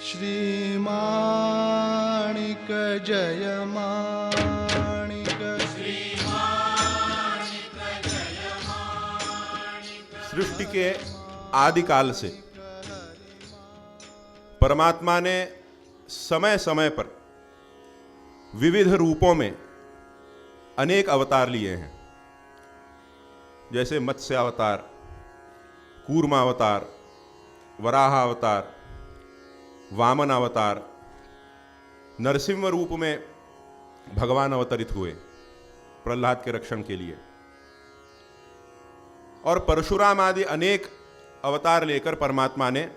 श्रीमाणिक जय माणिक। सृष्टि के आदि काल से परमात्मा ने समय समय पर विविध रूपों में अनेक अवतार लिए हैं। जैसे मत्स्य अवतार, कूर्मा अवतार, वराह अवतार, वामन अवतार, नरसिंह रूप में भगवान अवतरित हुए प्रहलाद के रक्षण के लिए, और परशुराम आदि अनेक अवतार लेकर परमात्मा ने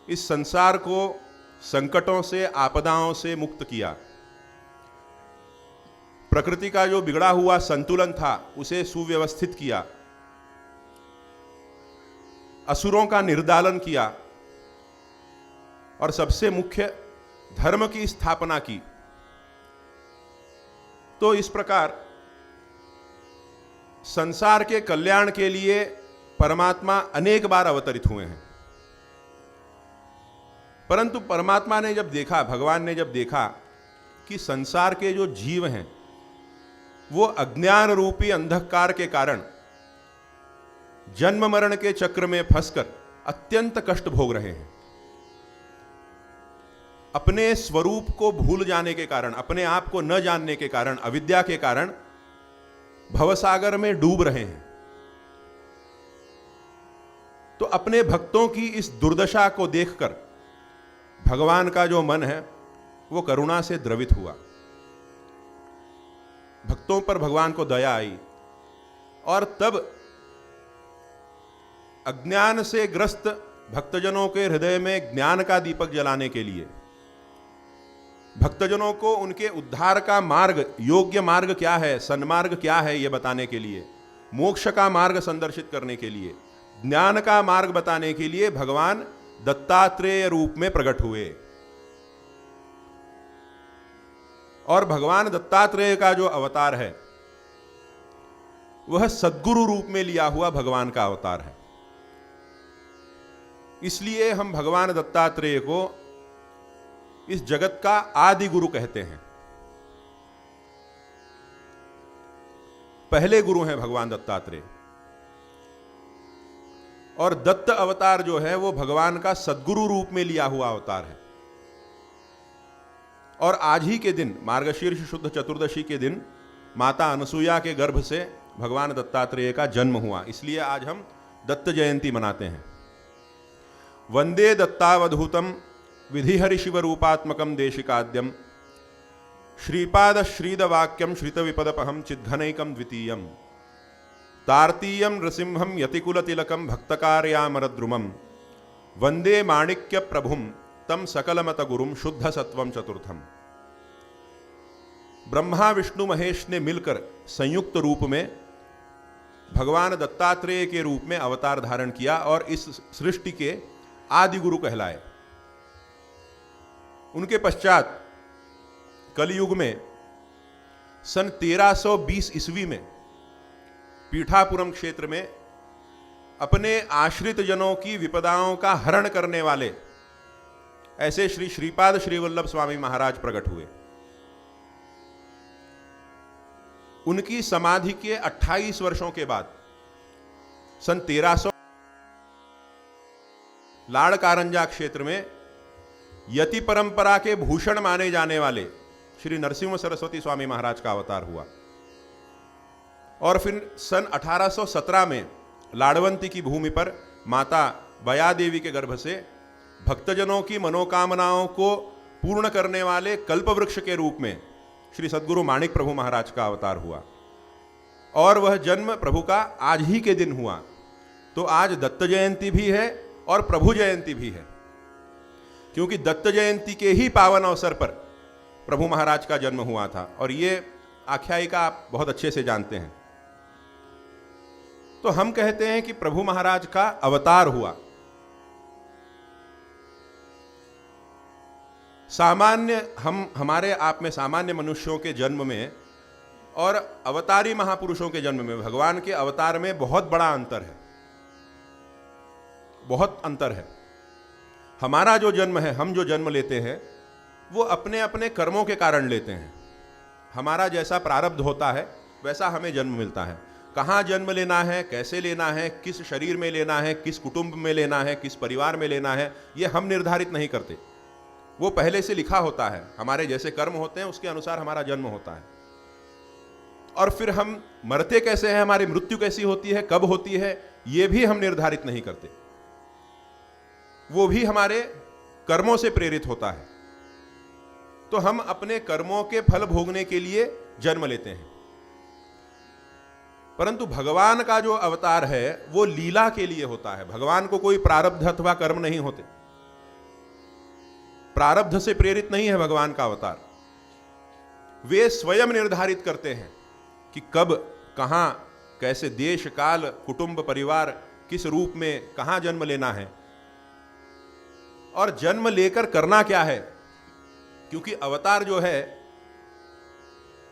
इस संसार को संकटों से, आपदाओं से मुक्त किया। प्रकृति का जो बिगड़ा हुआ संतुलन था उसे सुव्यवस्थित किया, असुरों का निर्दालन किया और सबसे मुख्य धर्म की स्थापना की। तो इस प्रकार संसार के कल्याण के लिए परमात्मा अनेक बार अवतरित हुए हैं। परंतु परमात्मा ने जब देखा, भगवान ने जब देखा कि संसार के जो जीव हैं वो अज्ञान रूपी अंधकार के कारण जन्म मरण के चक्र में फंसकर अत्यंत कष्ट भोग रहे हैं, अपने स्वरूप को भूल जाने के कारण, अपने आप को न जानने के कारण, अविद्या के कारण भवसागर में डूब रहे हैं, तो अपने भक्तों की इस दुर्दशा को देखकर भगवान का जो मन है वो करुणा से द्रवित हुआ। भक्तों पर भगवान को दया आई और तब अज्ञान से ग्रस्त भक्तजनों के हृदय में ज्ञान का दीपक जलाने के लिए, भक्तजनों को उनके उद्धार का मार्ग, योग्य मार्ग क्या है, सन्मार्ग क्या है, यह बताने के लिए, मोक्ष का मार्ग संदर्शित करने के लिए, ज्ञान का मार्ग बताने के लिए भगवान दत्तात्रेय रूप में प्रकट हुए। और भगवान दत्तात्रेय का जो अवतार है वह सद्गुरु रूप में लिया हुआ भगवान का अवतार है। इसलिए हम भगवान दत्तात्रेय को इस जगत का आदि गुरु कहते हैं। पहले गुरु हैं भगवान दत्तात्रेय, और दत्त अवतार जो है वो भगवान का सद्गुरु रूप में लिया हुआ अवतार है। और आज ही के दिन, मार्गशीर्ष शुद्ध चतुर्दशी के दिन, माता अनसुया के गर्भ से भगवान दत्तात्रेय का जन्म हुआ। इसलिए आज हम दत्त जयंती मनाते हैं। वंदे दत्तावधूतम विधिहरि शिव रूपात्मकम देशिकाद्यम श्रीपाद श्रीद वाक्यम श्रित विपदपहम चिद्घनैकम द्वितीयम तार्तीयम नृसिंहम यतिकुल तिलकम भक्तकार्यामरद्रुमम वंदे माणिक्य प्रभुम तम सकलमत गुरुम शुद्ध सत्वम चतुर्थम। ब्रह्मा विष्णु महेश ने मिलकर संयुक्त रूप में भगवान दत्तात्रेय के रूप में अवतार धारण किया और इस सृष्टि के आदि गुरु कहलाए। उनके पश्चात कलयुग में सन 1320 ईस्वी में पीठापुरम क्षेत्र में अपने आश्रित जनों की विपदाओं का हरण करने वाले ऐसे श्री श्रीपाद श्रीवल्लभ स्वामी महाराज प्रकट हुए। उनकी समाधि के 28 वर्षों के बाद सन 1300 लाड़ कारंजा क्षेत्र में यति परंपरा के भूषण माने जाने वाले श्री नरसिंह सरस्वती स्वामी महाराज का अवतार हुआ। और फिर सन 1817 में लाड़वंती की भूमि पर माता बया देवी के गर्भ से भक्तजनों की मनोकामनाओं को पूर्ण करने वाले कल्पवृक्ष के रूप में श्री सद्गुरु माणिक प्रभु महाराज का अवतार हुआ। और वह जन्म प्रभु का आज ही के दिन हुआ। तो आज दत्त जयंती भी है और प्रभु जयंती भी है, क्योंकि दत्त जयंती के ही पावन अवसर पर प्रभु महाराज का जन्म हुआ था। और ये आख्यायिका आप बहुत अच्छे से जानते हैं। तो हम कहते हैं कि प्रभु महाराज का अवतार हुआ। सामान्य हमारे आप में सामान्य मनुष्यों के जन्म में और अवतारी महापुरुषों के जन्म में, भगवान के अवतार में बहुत बड़ा अंतर है, बहुत अंतर है। हमारा जो जन्म है, हम जो जन्म लेते हैं वो अपने अपने कर्मों के कारण लेते हैं। हमारा जैसा प्रारब्ध होता है वैसा हमें जन्म मिलता है। कहाँ जन्म लेना है, कैसे लेना है, किस शरीर में लेना है, किस कुटुंब में लेना है, किस परिवार में लेना है, ये हम निर्धारित नहीं करते। वो पहले से लिखा होता है। हमारे जैसे कर्म होते हैं उसके अनुसार हमारा जन्म होता है। और फिर हम मरते कैसे हैं, हमारी मृत्यु कैसी होती है, कब होती है, ये भी हम निर्धारित नहीं करते। वो भी हमारे कर्मों से प्रेरित होता है। तो हम अपने कर्मों के फल भोगने के लिए जन्म लेते हैं। परंतु भगवान का जो अवतार है वो लीला के लिए होता है। भगवान को कोई प्रारब्ध अथवा कर्म नहीं होते। प्रारब्ध से प्रेरित नहीं है भगवान का अवतार। वे स्वयं निर्धारित करते हैं कि कब, कहां, कैसे, देश, काल, कुटुंब, परिवार, किस रूप में कहां जन्म लेना है और जन्म लेकर करना क्या है। क्योंकि अवतार जो है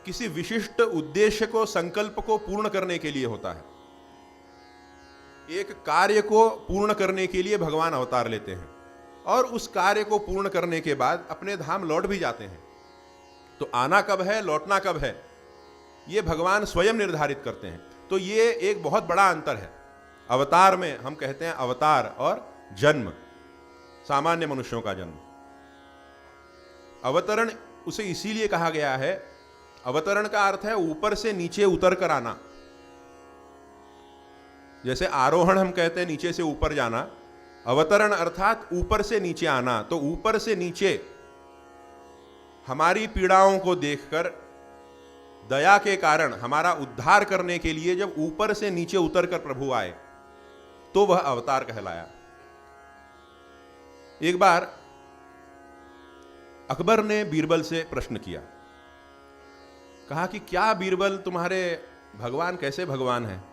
किसी विशिष्ट उद्देश्य को, संकल्प को पूर्ण करने के लिए होता है। एक कार्य को पूर्ण करने के लिए भगवान अवतार लेते हैं और उस कार्य को पूर्ण करने के बाद अपने धाम लौट भी जाते हैं। तो आना कब है, लौटना कब है, ये भगवान स्वयं निर्धारित करते हैं। तो ये एक बहुत बड़ा अंतर है। अवतार में हम कहते हैं अवतार और जन्म, सामान्य मनुष्यों का जन्म। अवतरण उसे इसीलिए कहा गया है, अवतरण का अर्थ है ऊपर से नीचे उतर कर आना। जैसे आरोहण हम कहते हैं नीचे से ऊपर जाना, अवतरण अर्थात ऊपर से नीचे आना। तो ऊपर से नीचे हमारी पीड़ाओं को देखकर दया के कारण हमारा उद्धार करने के लिए जब ऊपर से नीचे उतरकर प्रभु आए तो वह अवतार कहलाया। एक बार अकबर ने बीरबल से प्रश्न किया, कहा कि क्या बीरबल तुम्हारे भगवान कैसे भगवान हैं?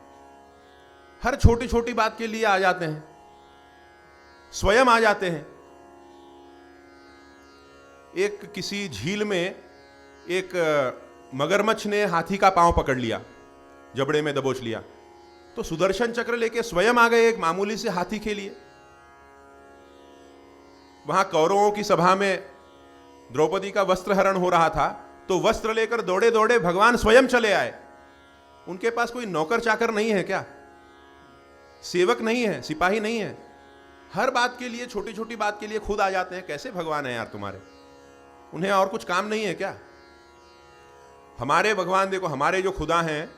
हर छोटी छोटी बात के लिए आ जाते हैं, स्वयं आ जाते हैं। एक किसी झील में एक मगरमच्छ ने हाथी का पांव पकड़ लिया, जबड़े में दबोच लिया, तो सुदर्शन चक्र लेके स्वयं आ गए एक मामूली से हाथी के लिए। वहां कौरवों की सभा में द्रौपदी का वस्त्र हरण हो रहा था, तो वस्त्र लेकर दौड़े दौड़े भगवान स्वयं चले आए। उनके पास कोई नौकर चाकर नहीं है क्या, सेवक नहीं है, सिपाही नहीं है, हर बात के लिए, छोटी छोटी बात के लिए खुद आ जाते हैं। कैसे भगवान है यार तुम्हारे? उन्हें और कुछ काम नहीं है क्या? हमारे भगवान देखो, हमारे जो खुदा हैं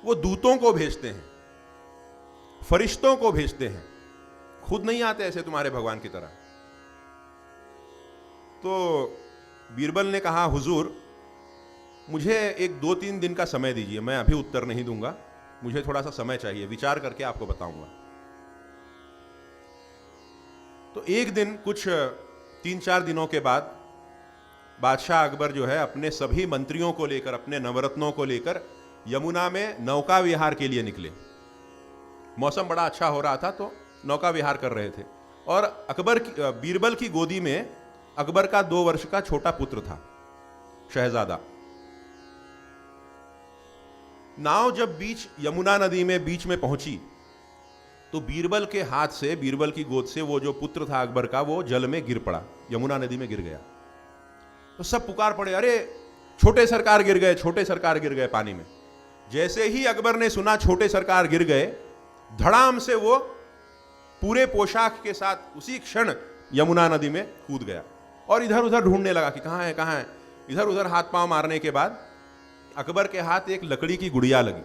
वो दूतों को भेजते हैं, फरिश्तों को भेजते हैं, खुद नहीं आते ऐसे तुम्हारे भगवान की तरह। तो बीरबल ने कहा, हुजूर मुझे एक 2-3 दिन का समय दीजिए, मैं अभी उत्तर नहीं दूंगा, मुझे थोड़ा सा समय चाहिए, विचार करके आपको बताऊंगा। तो एक दिन कुछ 3-4 दिनों के बाद बादशाह अकबर जो है अपने सभी मंत्रियों को लेकर, अपने नवरत्नों को लेकर यमुना में नौका विहार के लिए निकले। मौसम बड़ा अच्छा हो रहा था तो नौका विहार कर रहे थे। और बीरबल की गोदी में अकबर का 2 वर्ष का छोटा पुत्र था, शहजादा। नाव जब बीच यमुना नदी में बीच में पहुंची तो बीरबल के हाथ से, बीरबल की गोद से वो जो पुत्र था अकबर का, वो जल में गिर पड़ा, यमुना नदी में गिर गया। तो सब पुकार पड़े, अरे छोटे सरकार गिर गए, छोटे सरकार गिर गए पानी में। जैसे ही अकबर ने सुना छोटे सरकार गिर गए, धड़ाम से वो पूरे पोशाक के साथ उसी क्षण यमुना नदी में कूद गया और इधर उधर ढूंढने लगा कि कहां है, कहां है। इधर उधर हाथ पांव मारने के बाद अकबर के हाथ एक लकड़ी की गुड़िया लगी,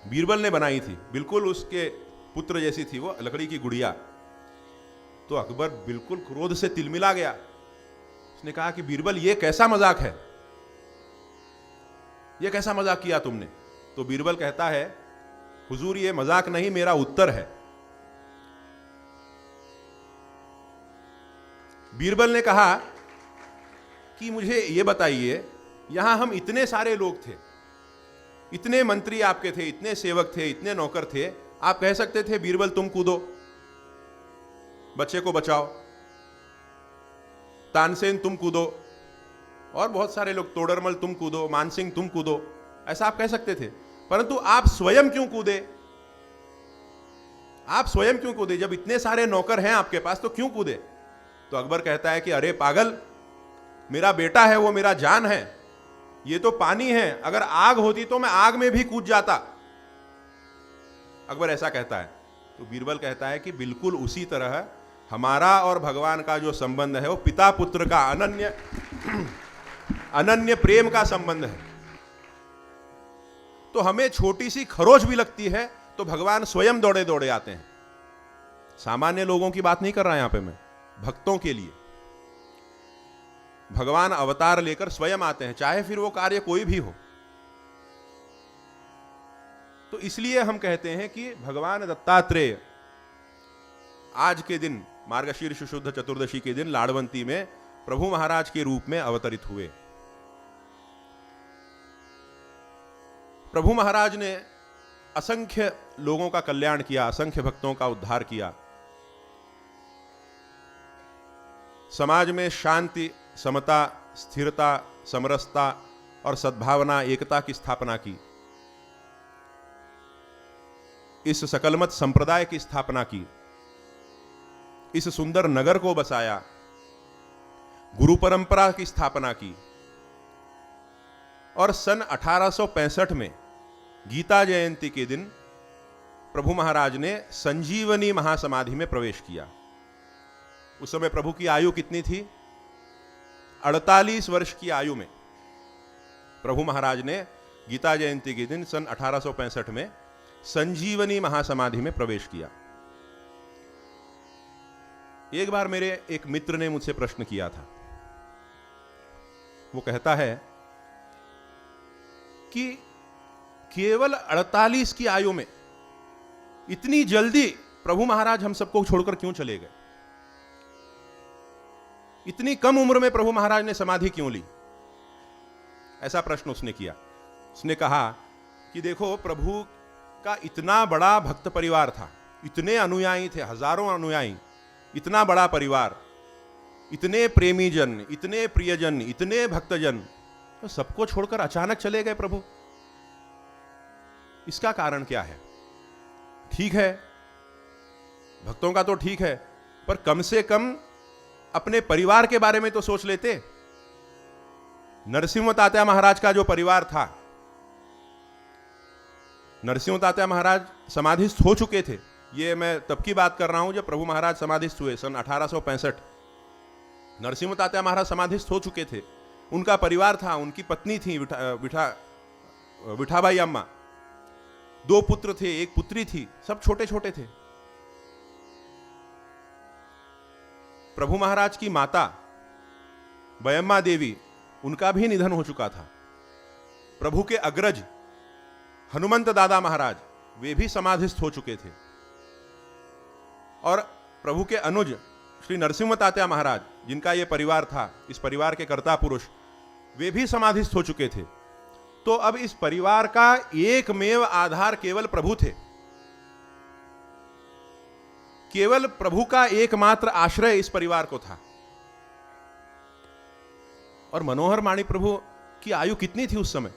बीरबल ने बनाई थी, बिल्कुल उसके पुत्र जैसी थी वो लकड़ी की गुड़िया। तो अकबर बिल्कुल क्रोध से तिलमिला गया। उसने कहा कि बीरबल ये कैसा मजाक है, ये कैसा मजाक किया तुमने? तो बीरबल कहता है, हुजूर ये मजाक नहीं, मेरा उत्तर है। बीरबल ने कहा कि मुझे ये बताइए, यहां हम इतने सारे लोग थे, इतने मंत्री आपके थे, इतने सेवक थे, इतने नौकर थे, आप कह सकते थे बीरबल तुम कूदो, बच्चे को बचाओ, तानसेन तुम कूदो, और बहुत सारे लोग, तोडरमल तुम कूदो, मानसिंह तुम कूदो, ऐसा आप कह सकते थे। परंतु आप स्वयं क्यों कूदे? आप स्वयं क्यों कूदे? जब इतने सारे नौकर हैं आपके पास तो क्यों कूदे? तो अकबर कहता है कि अरे पागल, मेरा बेटा है, वो मेरा जान है, ये तो पानी है, अगर आग होती तो मैं आग में भी कूद जाता। अकबर ऐसा कहता है। तो बीरबल कहता है कि बिल्कुल उसी तरह हमारा और भगवान का जो संबंध है वो पिता पुत्र का अनन्य प्रेम का संबंध है। तो हमें छोटी सी खरोच भी लगती है तो भगवान स्वयं दौड़े दौड़े आते हैं। सामान्य लोगों की बात नहीं कर रहा यहां पे मैं, भक्तों के लिए भगवान अवतार लेकर स्वयं आते हैं, चाहे फिर वो कार्य कोई भी हो। तो इसलिए हम कहते हैं कि भगवान दत्तात्रेय आज के दिन मार्गशीर्ष शुद्ध चतुर्दशी के दिन लाड़वंती में प्रभु महाराज के रूप में अवतरित हुए। प्रभु महाराज ने असंख्य लोगों का कल्याण किया, असंख्य भक्तों का उद्धार किया, समाज में शांति, समता, स्थिरता, समरसता और सद्भावना, एकता की स्थापना की, इस सकलमत संप्रदाय की स्थापना की, इस सुंदर नगर को बसाया, गुरु परंपरा की स्थापना की और सन 1865 में गीता जयंती के दिन प्रभु महाराज ने संजीवनी महासमाधि में प्रवेश किया। उस समय प्रभु की आयु कितनी थी? 48 वर्ष की आयु में प्रभु महाराज ने गीता जयंती के दिन सन 1865 में संजीवनी महासमाधि में प्रवेश किया। एक बार मेरे एक मित्र ने मुझसे प्रश्न किया था। वो कहता है कि केवल 48 की आयु में इतनी जल्दी प्रभु महाराज हम सबको छोड़कर क्यों चले गए? इतनी कम उम्र में प्रभु महाराज ने समाधि क्यों ली? ऐसा प्रश्न उसने किया। उसने कहा कि देखो, प्रभु का इतना बड़ा भक्त परिवार था, इतने अनुयायी थे, हजारों अनुयायी, इतना बड़ा परिवार, इतने प्रेमी जन, इतने प्रियजन, इतने भक्तजन, तो सबको छोड़कर अचानक चले गए प्रभु। इसका कारण क्या है? ठीक है, भक्तों का तो ठीक है, पर कम से कम अपने परिवार के बारे में तो सोच लेते। नरसिंह तात्या महाराज का जो परिवार था, नरसिंह तात्या महाराज समाधिस्थ हो चुके थे। ये मैं तब की बात कर रहा हूं जब प्रभु महाराज समाधिस्थ हुए, सन 1865। नरसिंह तात्या महाराज समाधिस्थ हो चुके थे। उनका परिवार था, उनकी पत्नी थी विठाबाई अम्मा, 2 पुत्र थे, 1 पुत्री थी, सब छोटे छोटे थे। प्रभु महाराज की माता बयम्मा देवी, उनका भी निधन हो चुका था। प्रभु के अग्रज हनुमंत दादा महाराज, वे भी समाधिस्थ हो चुके थे। और प्रभु के अनुज श्री नरसिंह तात्या महाराज, जिनका यह परिवार था, इस परिवार के कर्ता पुरुष, वे भी समाधिस्थ हो चुके थे। तो अब इस परिवार का एकमेव आधार केवल प्रभु थे। केवल प्रभु का एकमात्र आश्रय इस परिवार को था। और मनोहर माणी प्रभु की आयु कितनी थी उस समय?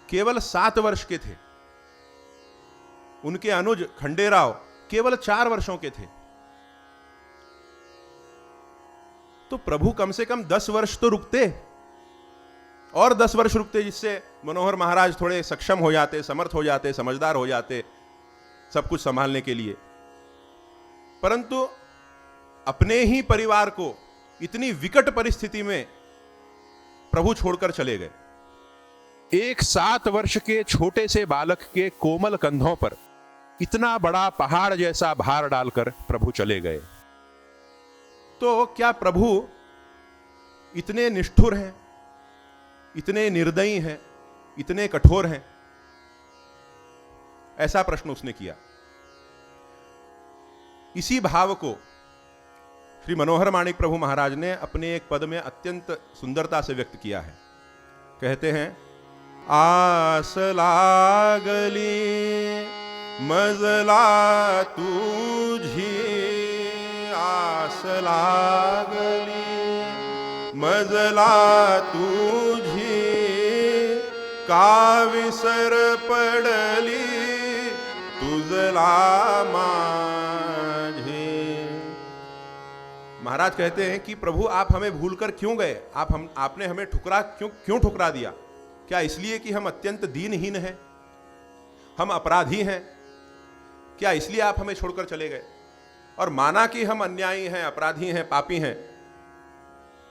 केवल 7 वर्ष के थे। उनके अनुज खंडेराव केवल 4 वर्षों के थे। तो प्रभु कम से कम 10 वर्ष तो रुकते, और 10 वर्ष रुकते, जिससे मनोहर महाराज थोड़े सक्षम हो जाते, समर्थ हो जाते, समझदार हो जाते सब कुछ संभालने के लिए। परंतु अपने ही परिवार को इतनी विकट परिस्थिति में प्रभु छोड़कर चले गए। एक 7 वर्ष के छोटे से बालक के कोमल कंधों पर इतना बड़ा पहाड़ जैसा भार डालकर प्रभु चले गए। तो क्या प्रभु इतने निष्ठुर हैं, इतने निर्दयी हैं, इतने कठोर हैं? ऐसा प्रश्न उसने किया। इसी भाव को श्री मनोहर माणिक प्रभु महाराज ने अपने एक पद में अत्यंत सुंदरता से व्यक्त किया है। कहते हैं, आस लागली मजला तुझी, आस लागली मजला तुझी, का विसर पडली तुझ उजला माझे। महाराज कहते हैं कि प्रभु आप हमें भूलकर क्यों गए, आपने हमें क्यों ठुकरा दिया? क्या इसलिए कि हम अत्यंत दीनहीन हैं, हम अपराधी हैं? क्या इसलिए आप हमें छोड़कर चले गए? और माना कि हम अन्यायी हैं, अपराधी हैं, पापी हैं,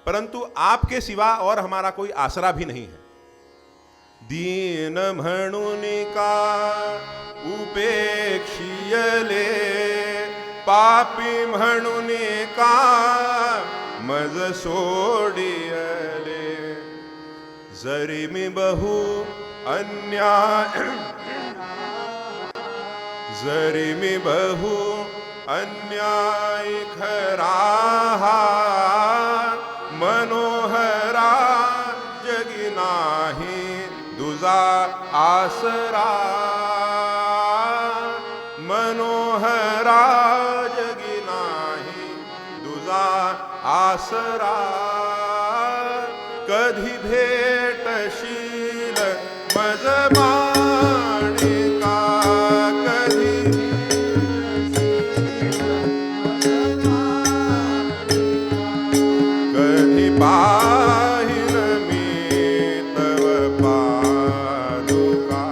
परंतु आपके सिवा और हमारा कोई आसरा भी नहीं है। दीन म्हणून का उपेक्षियले, पापी म्हणून का मज सोडियले। जरी मी बहु अन्याय, जरी मी बहु अन्याय खरा, मनोहरा जगी नाही दुजा आसरा। मनोहरा जगी नाही दुजा आसरा। कधी भेटशील मज माणिका, कधी कधी पाहिल मी तव पादुका,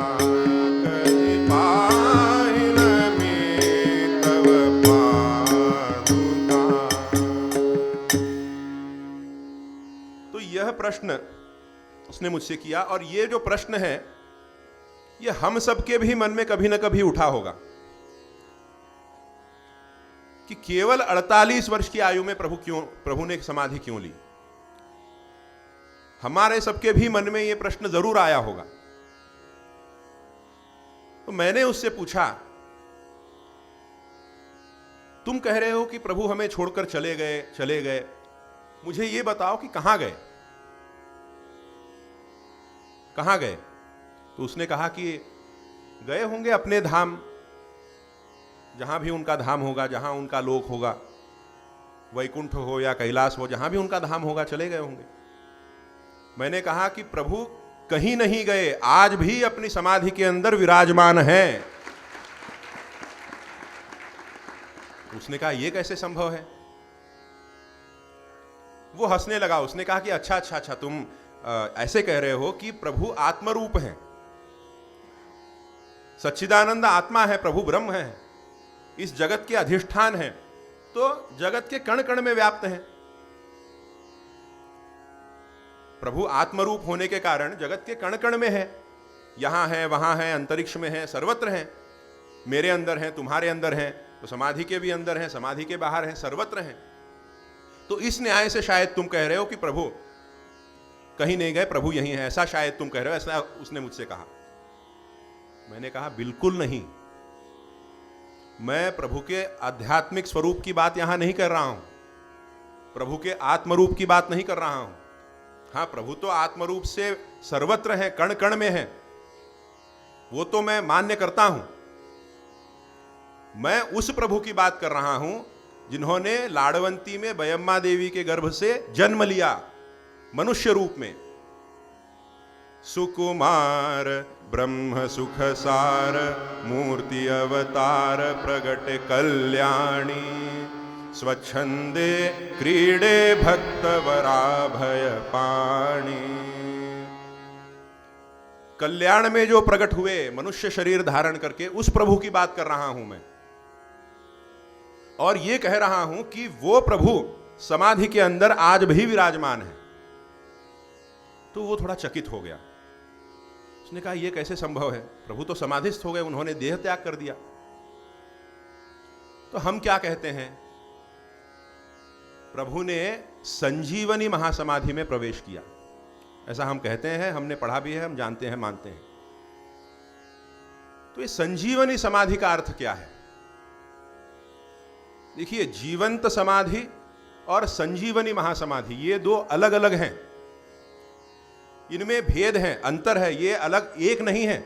कधी पाहिल मी तव पादुका। तो यह प्रश्न उसने मुझसे किया, और ये जो प्रश्न है ये हम सबके भी मन में कभी ना कभी उठा होगा कि केवल 48 वर्ष की आयु में प्रभु ने समाधि क्यों ली। हमारे सबके भी मन में यह प्रश्न जरूर आया होगा। तो मैंने उससे पूछा, तुम कह रहे हो कि प्रभु हमें छोड़कर चले गए, मुझे यह बताओ कि कहां गए, कहां गए? तो उसने कहा कि गए होंगे अपने धाम, जहां भी उनका धाम होगा, जहां उनका लोक होगा, वैकुंठ हो या कैलाश हो, जहां भी उनका धाम होगा चले गए होंगे। मैंने कहा कि प्रभु कहीं नहीं गए, आज भी अपनी समाधि के अंदर विराजमान हैं। उसने कहा यह कैसे संभव है? वो हंसने लगा। उसने कहा कि अच्छा तुम ऐसे कह रहे हो कि प्रभु आत्मरूप हैं, सच्चिदानंद आत्मा है, प्रभु ब्रह्म है, इस जगत के अधिष्ठान हैं, तो जगत के कण कण में व्याप्त हैं। प्रभु आत्मरूप होने के कारण जगत के कण कण में है, यहां है, वहां है, अंतरिक्ष में है, सर्वत्र हैं। मेरे अंदर हैं, तुम्हारे अंदर हैं, तो समाधि के भी अंदर हैं, समाधि के बाहर हैं, सर्वत्र हैं। तो इस न्याय से शायद तुम कह रहे हो कि प्रभु कहीं नहीं गए, प्रभु यहीं है, ऐसा शायद तुम कह रहे हो, ऐसा उसने मुझसे कहा। मैंने कहा बिल्कुल नहीं, मैं प्रभु के आध्यात्मिक स्वरूप की बात यहां नहीं कर रहा हूं, प्रभु के आत्मरूप की बात नहीं कर रहा हूं। हां, प्रभु तो आत्मरूप से सर्वत्र है, कण कण में है, वो तो मैं मान्य करता हूं। मैं उस प्रभु की बात कर रहा हूं जिन्होंने लाड़वंती में बयम्मा देवी के गर्भ से जन्म लिया मनुष्य रूप में। सुकुमार ब्रह्म सुख सार मूर्ति अवतार प्रगट कल्याणी, स्वच्छंदे क्रीडे भक्तवरा भय पाणी। कल्याण में जो प्रकट हुए मनुष्य शरीर धारण करके, उस प्रभु की बात कर रहा हूं मैं, और यह कह रहा हूं कि वो प्रभु समाधि के अंदर आज भी विराजमान है। तो वो थोड़ा चकित हो गया। उसने कहा यह कैसे संभव है, प्रभु तो समाधिस्थ हो गए, उन्होंने देह त्याग कर दिया। तो हम क्या कहते हैं, प्रभु ने संजीवनी महासमाधि में प्रवेश किया, ऐसा हम कहते हैं, हमने पढ़ा भी है, हम जानते हैं, मानते हैं। तो ये संजीवनी समाधि का अर्थ क्या है? देखिए, जीवंत समाधि और संजीवनी महासमाधि ये दो अलग अलग हैं, इनमें भेद है, अंतर है, ये अलग एक नहीं है।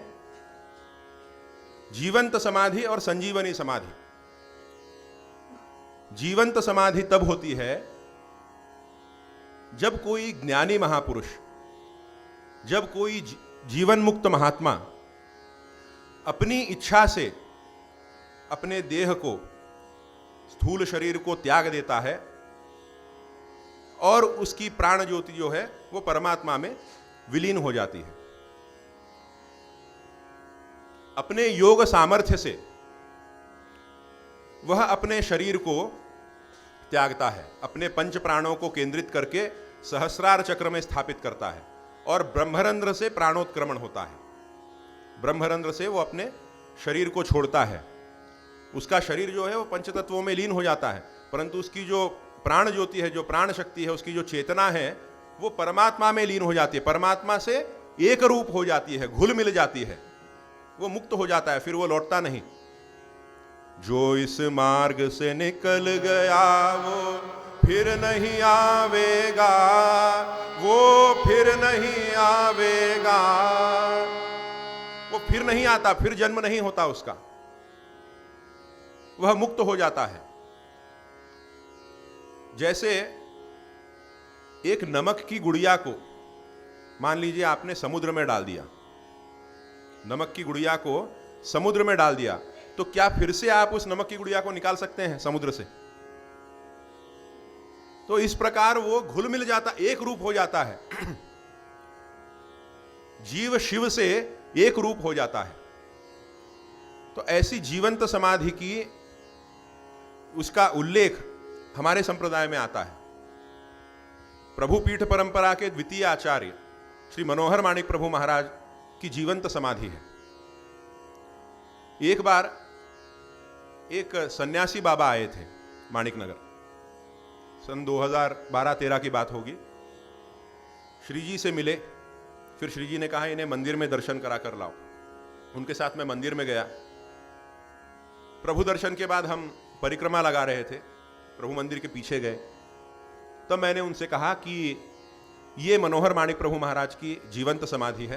जीवंत समाधि और संजीवनी समाधि। जीवंत समाधि तब होती है जब कोई ज्ञानी महापुरुष, जब कोई जीवन मुक्त महात्मा अपनी इच्छा से अपने देह को, स्थूल शरीर को त्याग देता है और उसकी प्राण ज्योति जो है वो परमात्मा में विलीन हो जाती है। अपने योग सामर्थ्य से वह अपने शरीर को त्यागता है, अपने पंच प्राणों को केंद्रित करके सहस्रार चक्र में स्थापित करता है और ब्रह्मरंध्र से प्राणोत्क्रमण होता है। ब्रह्मरंध्र से वो अपने शरीर को छोड़ता है। उसका शरीर जो है वो पंचतत्वों में लीन हो जाता है, परंतु उसकी जो प्राण ज्योति है, जो प्राण शक्ति है, उसकी जो चेतना है वो परमात्मा में लीन हो जाती है, परमात्मा से एक रूप हो जाती है, घुल मिल जाती है, वो मुक्त हो जाता है, फिर वो लौटता नहीं। जो इस मार्ग से निकल गया वो फिर नहीं आवेगा, वो फिर नहीं आवेगा। वो फिर नहीं आता, फिर जन्म नहीं होता उसका, वह मुक्त हो जाता है। जैसे एक नमक की गुड़िया को मान लीजिए आपने समुद्र में डाल दिया, नमक की गुड़िया को समुद्र में डाल दिया, तो क्या फिर से आप उस नमक की गुड़िया को निकाल सकते हैं समुद्र से? तो इस प्रकार वो घुल मिल जाता, एक रूप हो जाता है। जीव शिव से एक रूप हो जाता है। तो ऐसी जीवंत समाधि की उसका उल्लेख हमारे संप्रदाय में आता है। प्रभु पीठ परंपरा के द्वितीय आचार्य श्री मनोहर माणिक प्रभु महाराज की जीवंत समाधि है। एक बार एक सन्यासी बाबा आए थे माणिक नगर, सन 2012-13 की बात होगी। श्री जी से मिले, फिर श्री जी ने कहा इन्हें मंदिर में दर्शन करा कर लाओ। उनके साथ मैं मंदिर में गया। प्रभु दर्शन के बाद हम परिक्रमा लगा रहे थे, प्रभु मंदिर के पीछे गए। तब मैंने उनसे कहा कि ये मनोहर माणिक प्रभु महाराज की जीवंत समाधि है,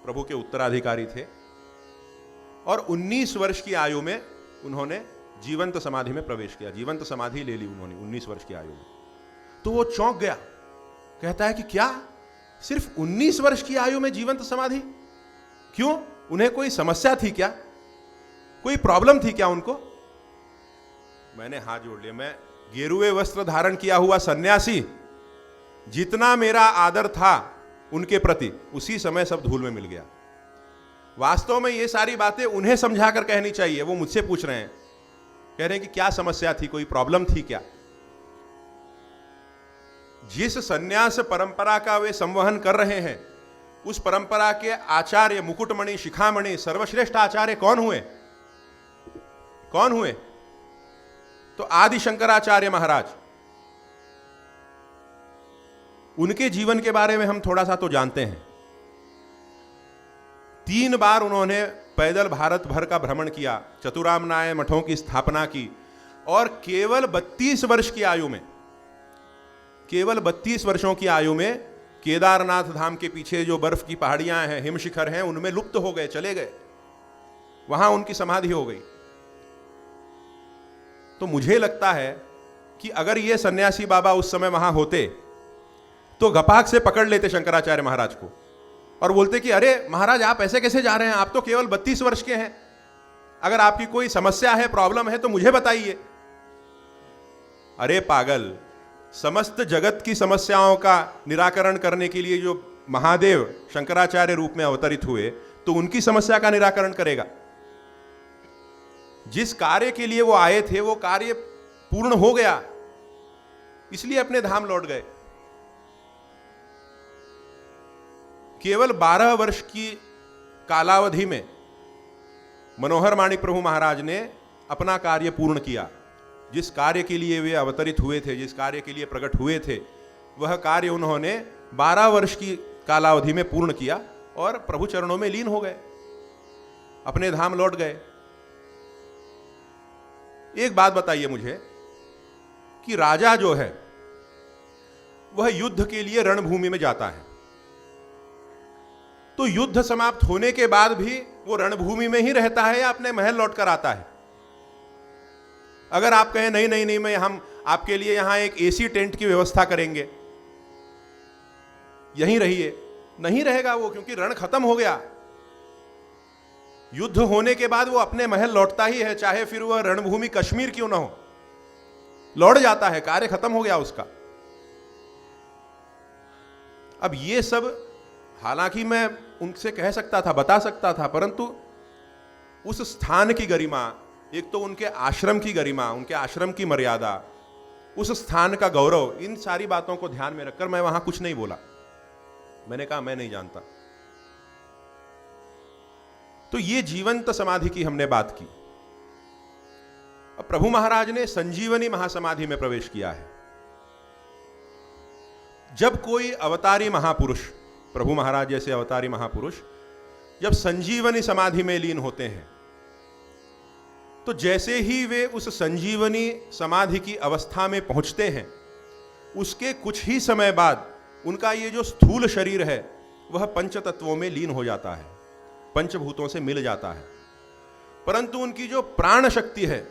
प्रभु के उत्तराधिकारी थे और 19 वर्ष की आयु में उन्होंने जीवंत समाधि में प्रवेश किया, जीवंत समाधि ले ली उन्होंने 19 वर्ष की आयु में। तो वो चौंक गया, कहता है कि क्या सिर्फ 19 वर्ष की आयु में जीवंत समाधि? क्यों? उन्हें कोई समस्या थी क्या, कोई प्रॉब्लम थी क्या उनको? मैंने हाथ जोड़ लिया। मैं गेरुए वस्त्र धारण किया हुआ सन्यासी, जितना मेरा आदर था उनके प्रति उसी समय सब धूल में मिल गया। वास्तव में ये सारी बातें उन्हें समझाकर कहनी चाहिए। वो मुझसे पूछ रहे हैं, कह रहे हैं कि क्या समस्या थी, कोई प्रॉब्लम थी क्या? जिस सन्यास परंपरा का वे संवहन कर रहे हैं, उस परंपरा के आचार्य, मुकुटमणि, शिखामणि, सर्वश्रेष्ठ आचार्य कौन हुए? कौन हुए? तो आदि शंकराचार्य महाराज। उनके जीवन के बारे में हम थोड़ा सा तो जानते हैं। 3 बार उन्होंने पैदल भारत भर का भ्रमण किया, चतुरामनाय मठों की स्थापना की और केवल 32 वर्ष की आयु में, केवल 32 वर्षों की आयु में केदारनाथ धाम के पीछे जो बर्फ की पहाड़ियां हैं, हिमशिखर हैं, उनमें लुप्त हो गए, चले गए, वहां उनकी समाधि हो गई। तो मुझे लगता है कि अगर ये सन्यासी बाबा उस समय वहां होते तो गपाक से पकड़ लेते शंकराचार्य महाराज को और बोलते कि अरे महाराज, आप ऐसे कैसे जा रहे हैं, आप तो केवल 32 वर्ष के हैं, अगर आपकी कोई समस्या है, प्रॉब्लम है तो मुझे बताइए। अरे पागल, समस्त जगत की समस्याओं का निराकरण करने के लिए जो महादेव शंकराचार्य रूप में अवतरित हुए, तो उनकी समस्या का निराकरण करेगा। जिस कार्य के लिए वो आए थे वो कार्य पूर्ण हो गया, इसलिए अपने धाम लौट गए। केवल 12 वर्ष की कालावधि में मनोहर माणिक प्रभु महाराज ने अपना कार्य पूर्ण किया। जिस कार्य के लिए वे अवतरित हुए थे, जिस कार्य के लिए प्रकट हुए थे, वह कार्य उन्होंने 12 वर्ष की कालावधि में पूर्ण किया और प्रभु चरणों में लीन हो गए, अपने धाम लौट गए। एक बात बताइए मुझे कि राजा जो है वह युद्ध के लिए रणभूमि में जाता है, तो युद्ध समाप्त होने के बाद भी वो रणभूमि में ही रहता है या अपने महल लौट कर आता है? अगर आप कहें नहीं नहीं नहीं, मैं हम आपके लिए यहां एक एसी टेंट की व्यवस्था करेंगे, यहीं रहिए, नहीं रहेगा वो, क्योंकि रण खत्म हो गया। युद्ध होने के बाद वो अपने महल लौटता ही है, चाहे फिर वह रणभूमि कश्मीर क्यों ना हो, लौट जाता है, कार्य खत्म हो गया उसका। अब ये सब हालांकि मैं उनसे कह सकता था, बता सकता था, परंतु उस स्थान की गरिमा, एक तो उनके आश्रम की गरिमा, उनके आश्रम की मर्यादा, उस स्थान का गौरव, इन सारी बातों को ध्यान में रखकर मैं वहां कुछ नहीं बोला। मैंने कहा मैं नहीं जानता। तो ये जीवंत समाधि की हमने बात की। अब प्रभु महाराज ने संजीवनी महासमाधि में प्रवेश किया है। जब कोई अवतारी महापुरुष, प्रभु महाराज जैसे अवतारी महापुरुष जब संजीवनी समाधि में लीन होते हैं, तो जैसे ही वे उस संजीवनी समाधि की अवस्था में पहुंचते हैं, उसके कुछ ही समय बाद उनका ये जो स्थूल शरीर है वह पंच तत्वों में लीन हो जाता है, पंचभूतों से मिल जाता है। परंतु उनकी जो प्राण शक्ति है,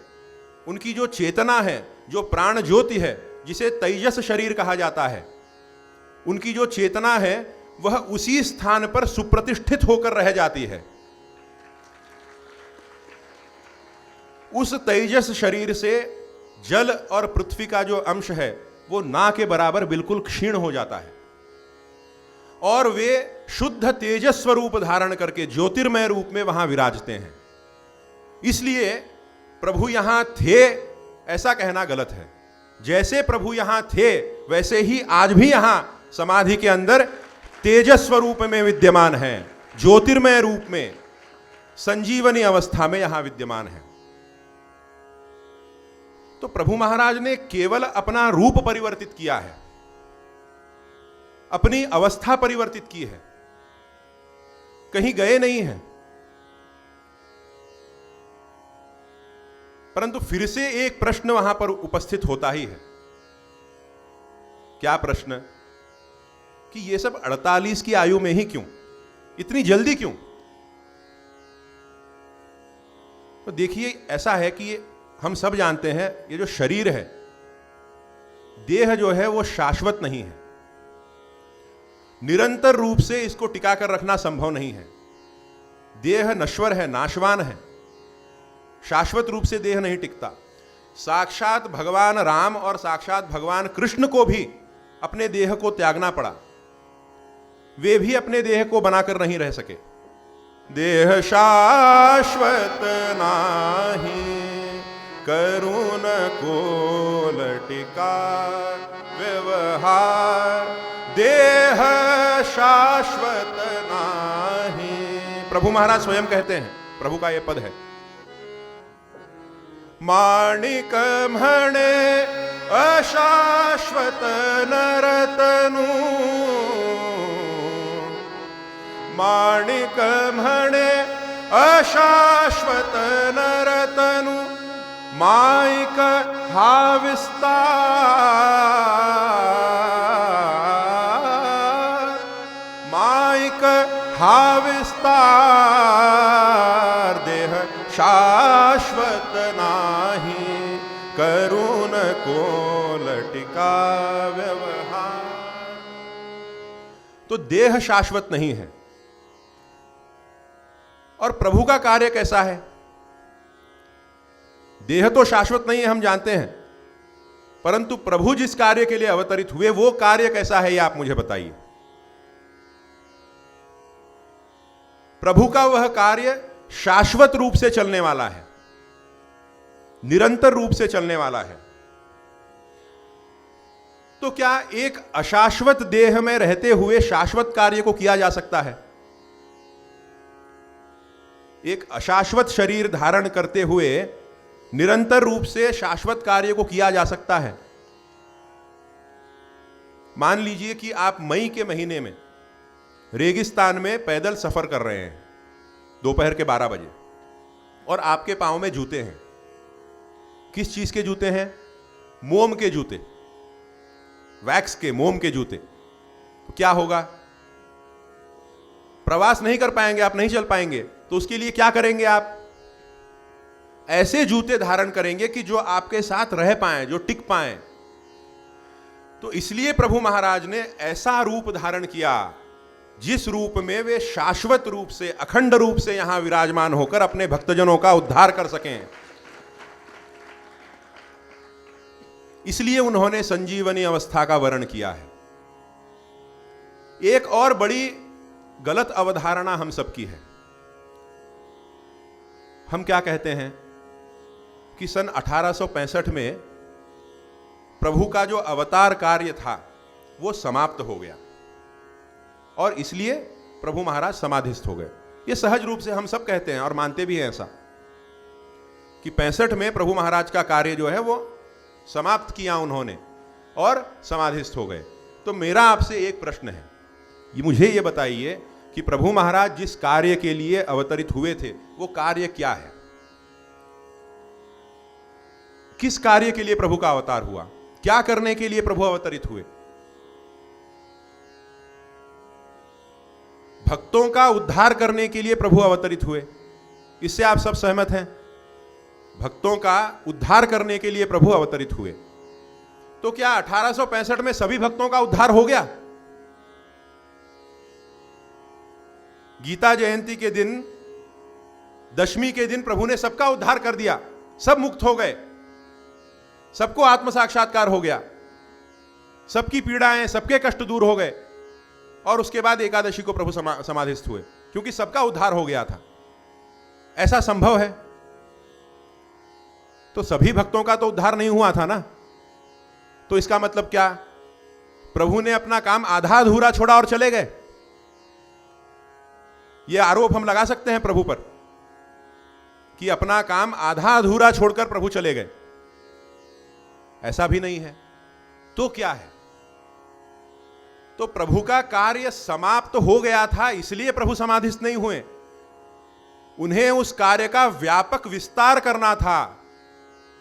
उनकी जो चेतना है, जो प्राण ज्योति है, जिसे तेजस शरीर कहा जाता है, उनकी जो चेतना है वह उसी स्थान पर सुप्रतिष्ठित होकर रह जाती है। उस तेजस शरीर से जल और पृथ्वी का जो अंश है वो ना के बराबर बिल्कुल क्षीण हो जाता है और वे शुद्ध तेजस स्वरूप धारण करके ज्योतिर्मय रूप में वहां विराजते हैं। इसलिए प्रभु यहां थे ऐसा कहना गलत है। जैसे प्रभु यहां थे वैसे ही आज भी यहां समाधि के अंदर तेजस स्वरूप में विद्यमान है, ज्योतिर्मय रूप में, संजीवनी अवस्था में यहां विद्यमान है। तो प्रभु महाराज ने केवल अपना रूप परिवर्तित किया है, अपनी अवस्था परिवर्तित की है, कहीं गए नहीं हैं। परंतु फिर से एक प्रश्न वहां पर उपस्थित होता ही है। क्या प्रश्न? कि ये सब 48 की आयु में ही क्यों, इतनी जल्दी क्यों? तो देखिए, ऐसा है कि हम सब जानते हैं ये जो शरीर है, देह जो है वो शाश्वत नहीं है, निरंतर रूप से इसको टिका कर रखना संभव नहीं है। देह नश्वर है, नाशवान है, शाश्वत रूप से देह नहीं टिकता। साक्षात भगवान राम और साक्षात भगवान कृष्ण को भी अपने देह को त्यागना पड़ा, वे भी अपने देह को बनाकर नहीं रह सके। देह शाश्वत नाही करुण को लटिका व्यवहार, देह शाश्वत नाही। प्रभु महाराज स्वयं कहते हैं, प्रभु का यह पद है, माणिक म्हणे अशाश्वत नरतनु, माणिक म्हणे अशाश्वत नरतनु, माईक हा विस्तार, माईक हा विस्तार, देह शाश्वत नाही करुण को लटिका व्यवहार। तो देह शाश्वत नहीं है। और प्रभु का कार्य कैसा है? देह तो शाश्वत नहीं है, हम जानते हैं, परंतु प्रभु जिस कार्य के लिए अवतरित हुए वो कार्य कैसा है, ये आप मुझे बताइए। प्रभु का वह कार्य शाश्वत रूप से चलने वाला है, निरंतर रूप से चलने वाला है। तो क्या एक अशाश्वत देह में रहते हुए शाश्वत कार्य को किया जा सकता है? एक अशाश्वत शरीर धारण करते हुए निरंतर रूप से शाश्वत कार्य को किया जा सकता है? मान लीजिए कि आप मई के महीने में रेगिस्तान में पैदल सफर कर रहे हैं दोपहर के 12 बजे और आपके पांव में जूते हैं। किस चीज के जूते हैं? मोम के जूते, वैक्स के, मोम के जूते। तो क्या होगा? प्रवास नहीं कर पाएंगे, आप नहीं चल पाएंगे। तो उसके लिए क्या करेंगे? आप ऐसे जूते धारण करेंगे कि जो आपके साथ रह पाएं, जो टिक पाएं। तो इसलिए प्रभु महाराज ने ऐसा रूप धारण किया जिस रूप में वे शाश्वत रूप से, अखंड रूप से यहां विराजमान होकर अपने भक्तजनों का उद्धार कर सकें। इसलिए उन्होंने संजीवनी अवस्था का वर्णन किया है। एक और बड़ी गलत अवधारणा हम सबकी है। हम क्या कहते हैं कि सन 1865 में प्रभु का जो अवतार कार्य था वो समाप्त हो गया और इसलिए प्रभु महाराज समाधिस्थ हो गए। ये सहज रूप से हम सब कहते हैं और मानते भी हैं ऐसा कि 65 में प्रभु महाराज का कार्य जो है वो समाप्त किया उन्होंने और समाधिस्थ हो गए। तो मेरा आपसे एक प्रश्न है, मुझे ये बताइए कि प्रभु महाराज जिस कार्य के लिए अवतरित हुए थे वो कार्य क्या है? किस कार्य के लिए प्रभु का अवतार हुआ? क्या करने के लिए प्रभु अवतरित हुए? भक्तों का उद्धार करने के लिए प्रभु अवतरित हुए। इससे आप सब सहमत हैं? भक्तों का उद्धार करने के लिए प्रभु अवतरित हुए। तो क्या 1865 में सभी भक्तों का उद्धार हो गया? गीता जयंती के दिन, दशमी के दिन प्रभु ने सबका उद्धार कर दिया, सब मुक्त हो गए, सबको आत्म साक्षात्कार हो गया, सबकी पीड़ाएं, सबके कष्ट दूर हो गए और उसके बाद एकादशी को प्रभु समाधिस्थ हुए क्योंकि सबका उद्धार हो गया था। ऐसा संभव है? तो सभी भक्तों का तो उद्धार नहीं हुआ था ना। तो इसका मतलब क्या? प्रभु ने अपना काम आधा अधूरा छोड़ा और चले गए? यह आरोप हम लगा सकते हैं प्रभु पर कि अपना काम आधा अधूरा छोड़कर प्रभु चले गए। ऐसा भी नहीं है। तो क्या है? तो प्रभु का कार्य समाप्त हो गया था इसलिए प्रभु समाधिस्थ नहीं हुए। उन्हें उस कार्य का व्यापक विस्तार करना था,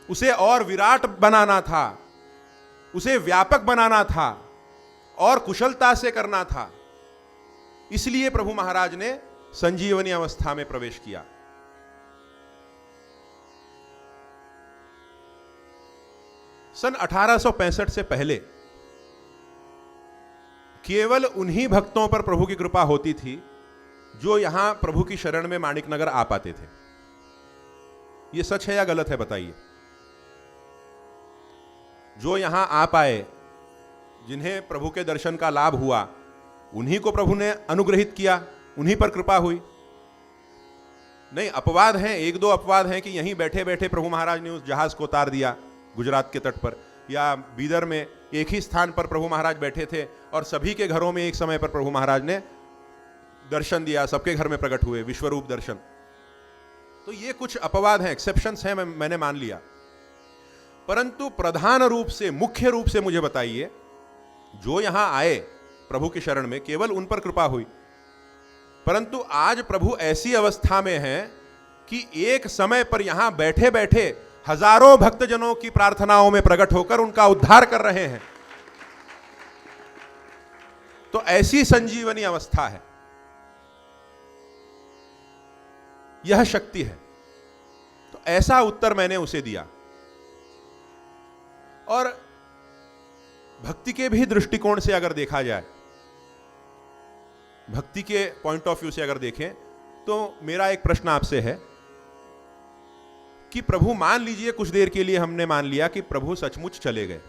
उसे और विराट बनाना था, उसे व्यापक बनाना था और कुशलता से करना था। इसलिए प्रभु महाराज ने संजीवनी अवस्था में प्रवेश किया। सन 1865 से पहले केवल उन्हीं भक्तों पर प्रभु की कृपा होती थी जो यहां प्रभु की शरण में माणिकनगर आ पाते थे। यह सच है या गलत है बताइए? जो यहां आ पाए, जिन्हें प्रभु के दर्शन का लाभ हुआ, उन्हीं को प्रभु ने अनुग्रहित किया, उन्हीं पर कृपा हुई। नहीं, अपवाद हैं, एक दो अपवाद हैं कि यहीं बैठे बैठे प्रभु महाराज ने उस जहाज को उतार दिया गुजरात के तट पर, या बीदर में एक ही स्थान पर प्रभु महाराज बैठे थे और सभी के घरों में एक समय पर प्रभु महाराज ने दर्शन दिया, सबके घर में प्रकट हुए, विश्वरूप दर्शन। तो ये कुछ अपवाद हैं, एक्सेप्शंस हैं, मैंने मान लिया। परंतु प्रधान रूप से, मुख्य रूप से मुझे बताइए, जो यहां आए प्रभु की शरण में केवल उन पर कृपा हुई। परंतु आज प्रभु ऐसी अवस्था में हैं कि एक समय पर यहां बैठे बैठे हजारों भक्तजनों की प्रार्थनाओं में प्रकट होकर उनका उद्धार कर रहे हैं। तो ऐसी संजीवनी अवस्था है, यह शक्ति है। तो ऐसा उत्तर मैंने उसे दिया। और भक्ति के भी दृष्टिकोण से अगर देखा जाए, भक्ति के पॉइंट ऑफ व्यू से अगर देखें, तो मेरा एक प्रश्न आपसे है कि प्रभु, मान लीजिए कुछ देर के लिए हमने मान लिया कि प्रभु सचमुच चले गए,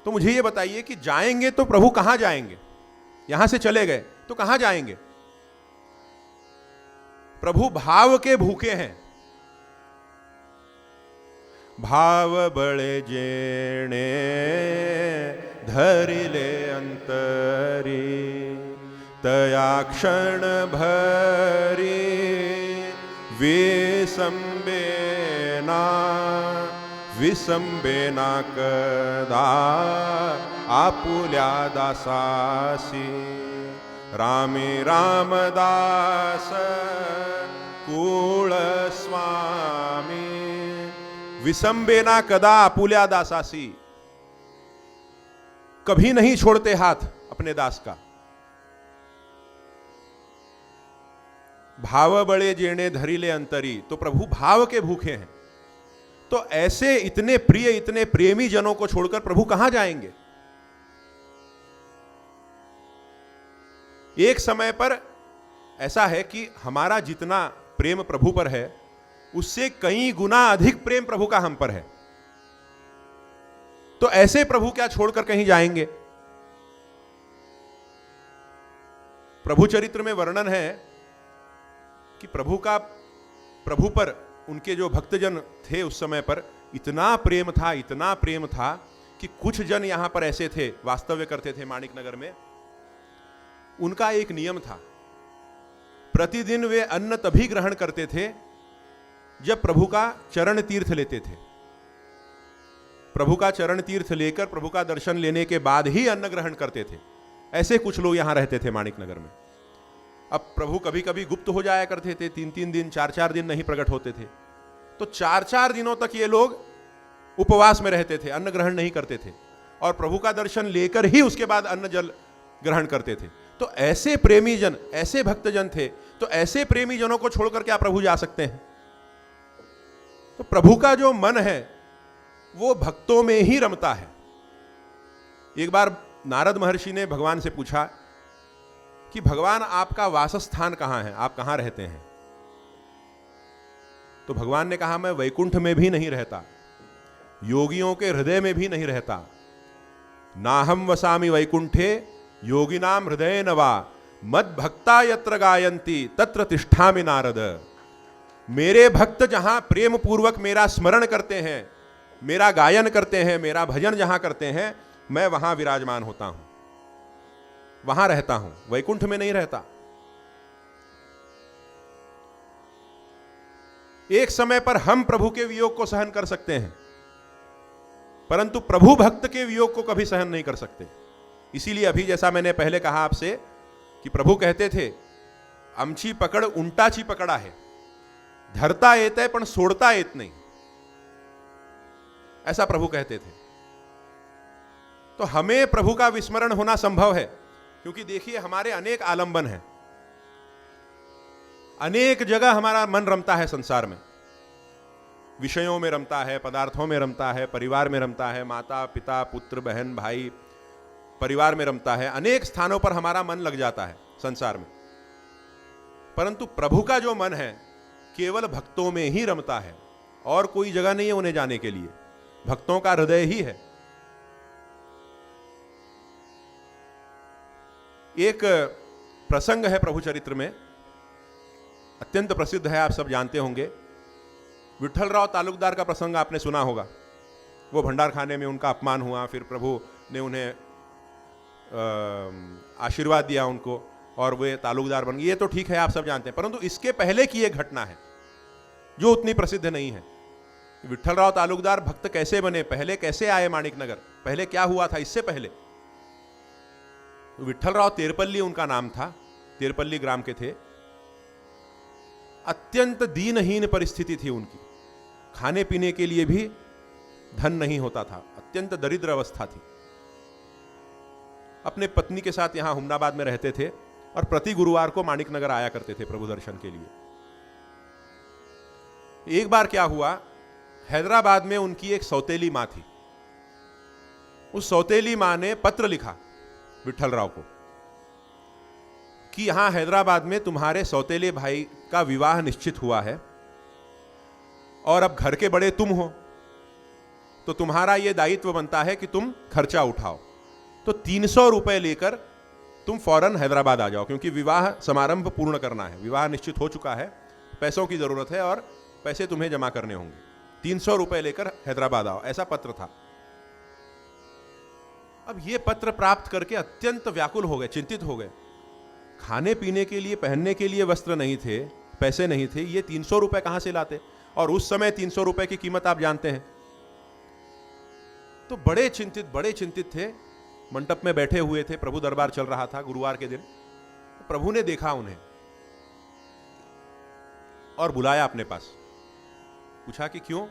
तो मुझे यह बताइए कि जाएंगे तो प्रभु कहां जाएंगे? यहां से चले गए तो कहां जाएंगे? प्रभु भाव के भूखे हैं। भाव बड़े जेणे धरिले अंतरी, तया क्षण भरी विसंबेना कदा आपुल्या दासासी, रामी रामदास कुळ स्वामी। विसंबेना कदा आपुल्या दासासी, कभी नहीं छोड़ते हाथ अपने दास का। भाव बड़े जेणे धरिले अंतरी, तो प्रभु भाव के भूखे हैं। तो ऐसे इतने प्रिय, इतने प्रेमी जनों को छोड़कर प्रभु कहां जाएंगे? एक समय पर ऐसा है कि हमारा जितना प्रेम प्रभु पर है उससे कई गुना अधिक प्रेम प्रभु का हम पर है। तो ऐसे प्रभु क्या छोड़कर कहीं जाएंगे? प्रभु चरित्र में वर्णन है कि प्रभु पर उनके जो भक्तजन थे उस समय पर इतना प्रेम था कि कुछ जन यहां पर ऐसे थे, वास्तव्य करते थे माणिक नगर में। उनका एक नियम था, प्रतिदिन वे अन्न तभी ग्रहण करते थे जब प्रभु का चरण तीर्थ लेते थे। प्रभु का चरण तीर्थ लेकर प्रभु का दर्शन लेने के बाद ही अन्न ग्रहण करते थे। ऐसे कुछ लोग यहां रहते थे माणिक नगर में। अब प्रभु कभी कभी गुप्त हो जाया करते थे, 3-3 दिन 4-4 दिन नहीं प्रकट होते थे। तो 4-4 दिनों तक ये लोग उपवास में रहते थे, अन्न ग्रहण नहीं करते थे और प्रभु का दर्शन लेकर ही उसके बाद अन्न जल ग्रहण करते थे। तो ऐसे प्रेमी जन, ऐसे भक्तजन थे। तो ऐसे प्रेमी जनों को छोड़कर क्या प्रभु जा सकते हैं? तो प्रभु का जो मन है वो भक्तों में ही रमता है। एक बार नारद महर्षि ने भगवान से पूछा कि भगवान आपका वासस्थान कहां है, आप कहां रहते हैं? तो भगवान ने कहा, मैं वैकुंठ में भी नहीं रहता, योगियों के हृदय में भी नहीं रहता। नाहम वसामि वैकुंठे योगिनाम हृदय नवा मद भक्ता यत्र गायन्ति तत्र तिष्ठामि नारद। मेरे भक्त जहां प्रेम पूर्वक मेरा स्मरण करते हैं, मेरा गायन करते हैं, मेरा भजन जहां करते हैं, मैं वहां विराजमान होता हूं, वहां रहता हूं, वैकुंठ में नहीं रहता। एक समय पर हम प्रभु के वियोग को सहन कर सकते हैं, परंतु प्रभु भक्त के वियोग को कभी सहन नहीं कर सकते। इसीलिए अभी जैसा मैंने पहले कहा आपसे कि प्रभु कहते थे, आमची पकड़ उंटाची पकड़ आहे, धरता येत है पण सोडता येत नहीं, ऐसा प्रभु कहते थे। तो हमें प्रभु का विस्मरण होना संभव है, क्योंकि देखिए हमारे अनेक आलंबन हैं, अनेक जगह हमारा मन रमता है संसार में। विषयों में रमता है, पदार्थों में रमता है, परिवार में रमता है, माता पिता पुत्र बहन भाई परिवार में रमता है, अनेक स्थानों पर हमारा मन लग जाता है संसार में। परंतु प्रभु का जो मन है केवल भक्तों में ही रमता है, और कोई जगह नहीं है उन्हें जाने के लिए, भक्तों का हृदय ही है। एक प्रसंग है प्रभु चरित्र में, अत्यंत प्रसिद्ध है, आप सब जानते होंगे। विठ्ठलराव तालुकदार का प्रसंग आपने सुना होगा। वो भंडार खाने में उनका अपमान हुआ, फिर प्रभु ने उन्हें आशीर्वाद दिया उनको और वे तालुकदार बन गए। ये तो ठीक है, आप सब जानते हैं। परंतु इसके पहले की एक घटना है जो उतनी प्रसिद्ध नहीं है। विठ्ठलराव तालुकदार भक्त कैसे बने, पहले कैसे आए माणिक नगर, पहले क्या हुआ था इससे पहले। विठ्ठलराव तेरपल्ली उनका नाम था, तेरपल्ली ग्राम के थे। अत्यंत दीनहीन परिस्थिति थी उनकी, खाने पीने के लिए भी धन नहीं होता था, अत्यंत दरिद्र अवस्था थी। अपने पत्नी के साथ यहां हुमनाबाद में रहते थे और प्रति गुरुवार को माणिक नगर आया करते थे प्रभु दर्शन के लिए। एक बार क्या हुआ, हैदराबाद में उनकी एक सौतेली मां थी। उस सौतेली मां ने पत्र लिखा विठ्ठलराव को कि यहां हैदराबाद में तुम्हारे सौतेले भाई का विवाह निश्चित हुआ है और अब घर के बड़े तुम हो, तो तुम्हारा यह दायित्व बनता है कि तुम खर्चा उठाओ। तो 300 रुपए लेकर तुम फौरन हैदराबाद आ जाओ, क्योंकि विवाह समारंभ पूर्ण करना है, विवाह निश्चित हो चुका है, पैसों की जरूरत है और पैसे तुम्हें जमा करने होंगे। 300 रुपए लेकर हैदराबाद आओ, ऐसा पत्र था। अब यह पत्र प्राप्त करके अत्यंत व्याकुल हो गए, चिंतित हो गए। खाने पीने के लिए, पहनने के लिए वस्त्र नहीं थे, पैसे नहीं थे, ये 300 रुपए कहां से लाते? और उस समय 300 रुपए की कीमत आप जानते हैं। तो बड़े चिंतित थे, मंडप में बैठे हुए थे, प्रभु दरबार चल रहा था गुरुवार के दिन। तो प्रभु ने देखा उन्हें और बुलाया अपने पास, पूछा कि क्यों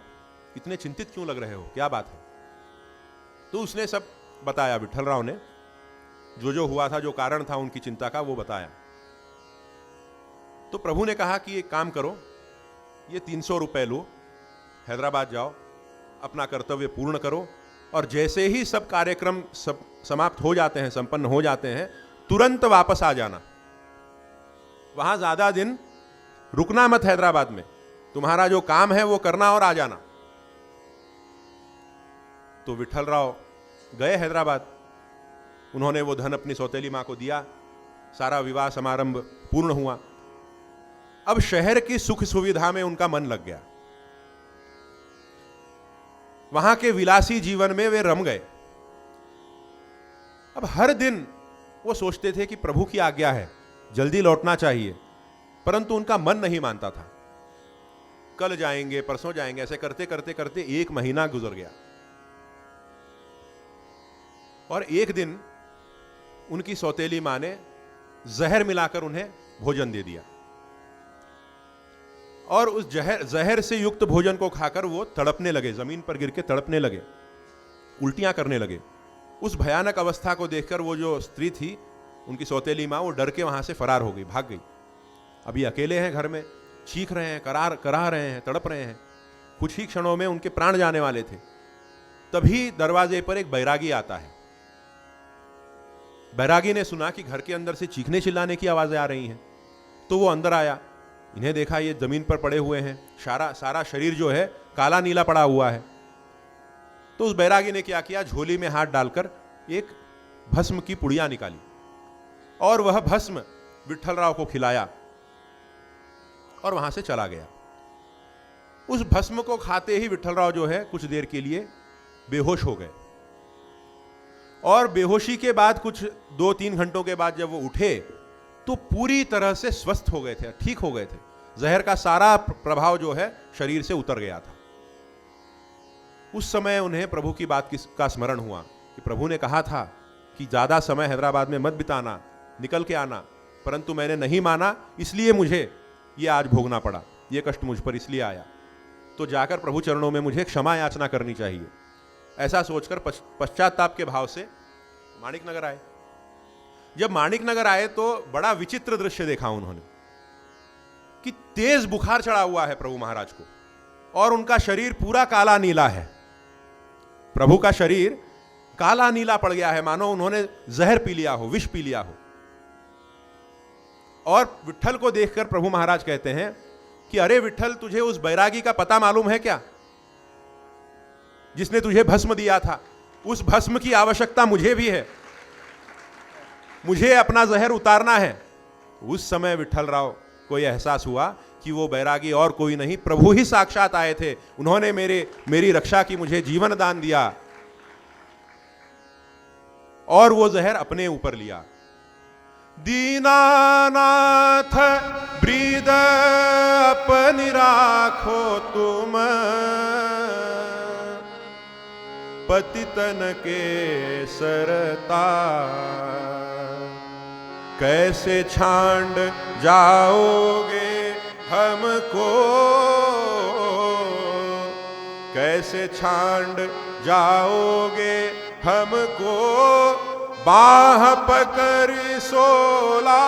इतने चिंतित क्यों लग रहे हो, क्या बात है? तो उसने सब बताया, विठ्ठलराव ने जो हुआ था, जो कारण था उनकी चिंता का, वो बताया। तो प्रभु ने कहा कि एक काम करो, ये 300 रुपए लो, हैदराबाद जाओ, अपना कर्तव्य पूर्ण करो और जैसे ही सब कार्यक्रम सब समाप्त हो जाते हैं, संपन्न हो जाते हैं, तुरंत वापस आ जाना, वहां ज्यादा दिन रुकना मत हैदराबाद में, तुम्हारा जो काम है वो करना और आ जाना। तो विठलराव गए हैदराबाद, उन्होंने वो धन अपनी सौतेली मां को दिया, सारा विवाह समारंभ पूर्ण हुआ। अब शहर की सुख सुविधा में उनका मन लग गया, वहां के विलासी जीवन में वे रम गए। अब हर दिन वो सोचते थे कि प्रभु की आज्ञा है, जल्दी लौटना चाहिए, परंतु उनका मन नहीं मानता था। कल जाएंगे, परसों जाएंगे, ऐसे करते करते करते 1 महीना गुजर गया। और एक दिन उनकी सौतेली मां ने जहर मिलाकर उन्हें भोजन दे दिया, और उस जहर से युक्त भोजन को खाकर वो तड़पने लगे, जमीन पर गिर के तड़पने लगे, उल्टियां करने लगे। उस भयानक अवस्था को देखकर वो जो स्त्री थी, उनकी सौतेली मां, वो डर के वहां से फरार हो गई, भाग गई। अभी अकेले हैं घर में, चीख रहे हैं, करा रहे हैं, तड़प रहे हैं। कुछ ही क्षणों में उनके प्राण जाने वाले थे। तभी दरवाजे पर एक बैरागी आता है। बैरागी ने सुना कि घर के अंदर से चीखने चिल्लाने की आवाजें आ रही हैं, तो वो अंदर आया। इन्हें देखा ये जमीन पर पड़े हुए हैं, सारा शरीर जो है काला नीला पड़ा हुआ है। तो उस बैरागी ने क्या किया, झोली में हाथ डालकर एक भस्म की पुड़िया निकाली और वह भस्म विठलराव को खिलाया और वहां से चला गया। उस भस्म को खाते ही विठलराव जो है कुछ देर के लिए बेहोश हो गए, और बेहोशी के बाद कुछ 2-3 घंटों के बाद जब वो उठे तो पूरी तरह से स्वस्थ हो गए थे, ठीक हो गए थे। जहर का सारा प्रभाव जो है शरीर से उतर गया था। उस समय उन्हें प्रभु की बात का स्मरण हुआ कि प्रभु ने कहा था कि ज्यादा समय हैदराबाद में मत बिताना, निकल के आना, परंतु मैंने नहीं माना, इसलिए मुझे ये आज भोगना पड़ा, ये कष्ट मुझ पर इसलिए आया। तो जाकर प्रभु चरणों में मुझे क्षमा याचना करनी चाहिए। ऐसा सोचकर पश्चाताप के भाव से माणिकनगर आए। जब माणिकनगर आए तो बड़ा विचित्र दृश्य देखा उन्होंने कि तेज बुखार चढ़ा हुआ है प्रभु महाराज को, और उनका शरीर पूरा काला नीला है। प्रभु का शरीर काला नीला पड़ गया है, मानो उन्होंने जहर पी लिया हो, विष पी लिया हो। और विट्ठल को देखकर प्रभु महाराज कहते हैं कि अरे विट्ठल, तुझे उस बैरागी का पता मालूम है क्या, जिसने तुझे भस्म दिया था? उस भस्म की आवश्यकता मुझे भी है, मुझे अपना जहर उतारना है। उस समय विठलराव को यह एहसास हुआ कि वो बैरागी और कोई नहीं, प्रभु ही साक्षात आए थे। उन्होंने मेरी रक्षा की, मुझे जीवन दान दिया, और वो जहर अपने ऊपर लिया। दीनानाथ ब्रीद अपनी राखो तुम, पतितन के सरता, कैसे छांड जाओगे हमको, कैसे छांड जाओगे हमको, बाह पकड़ सोला,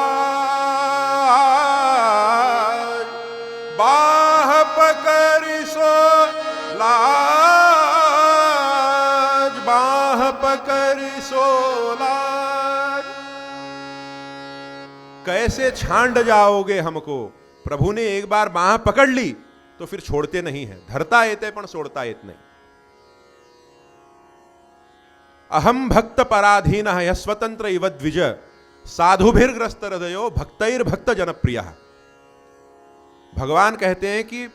बाह पकड़ सोला, बाह पकड़ सोला, कैसे छांड जाओगे हमको। प्रभु ने एक बार बाह पकड़ ली तो फिर छोड़ते नहीं है, धरता एते पण सोड़ता एत नहीं। अहम भक्त पराधीन यह स्वतंत्र इव द्विज, साधुभिर्ग्रस्त हृदयो भक्तैर्भक्त जनप्रिय। भगवान कहते हैं कि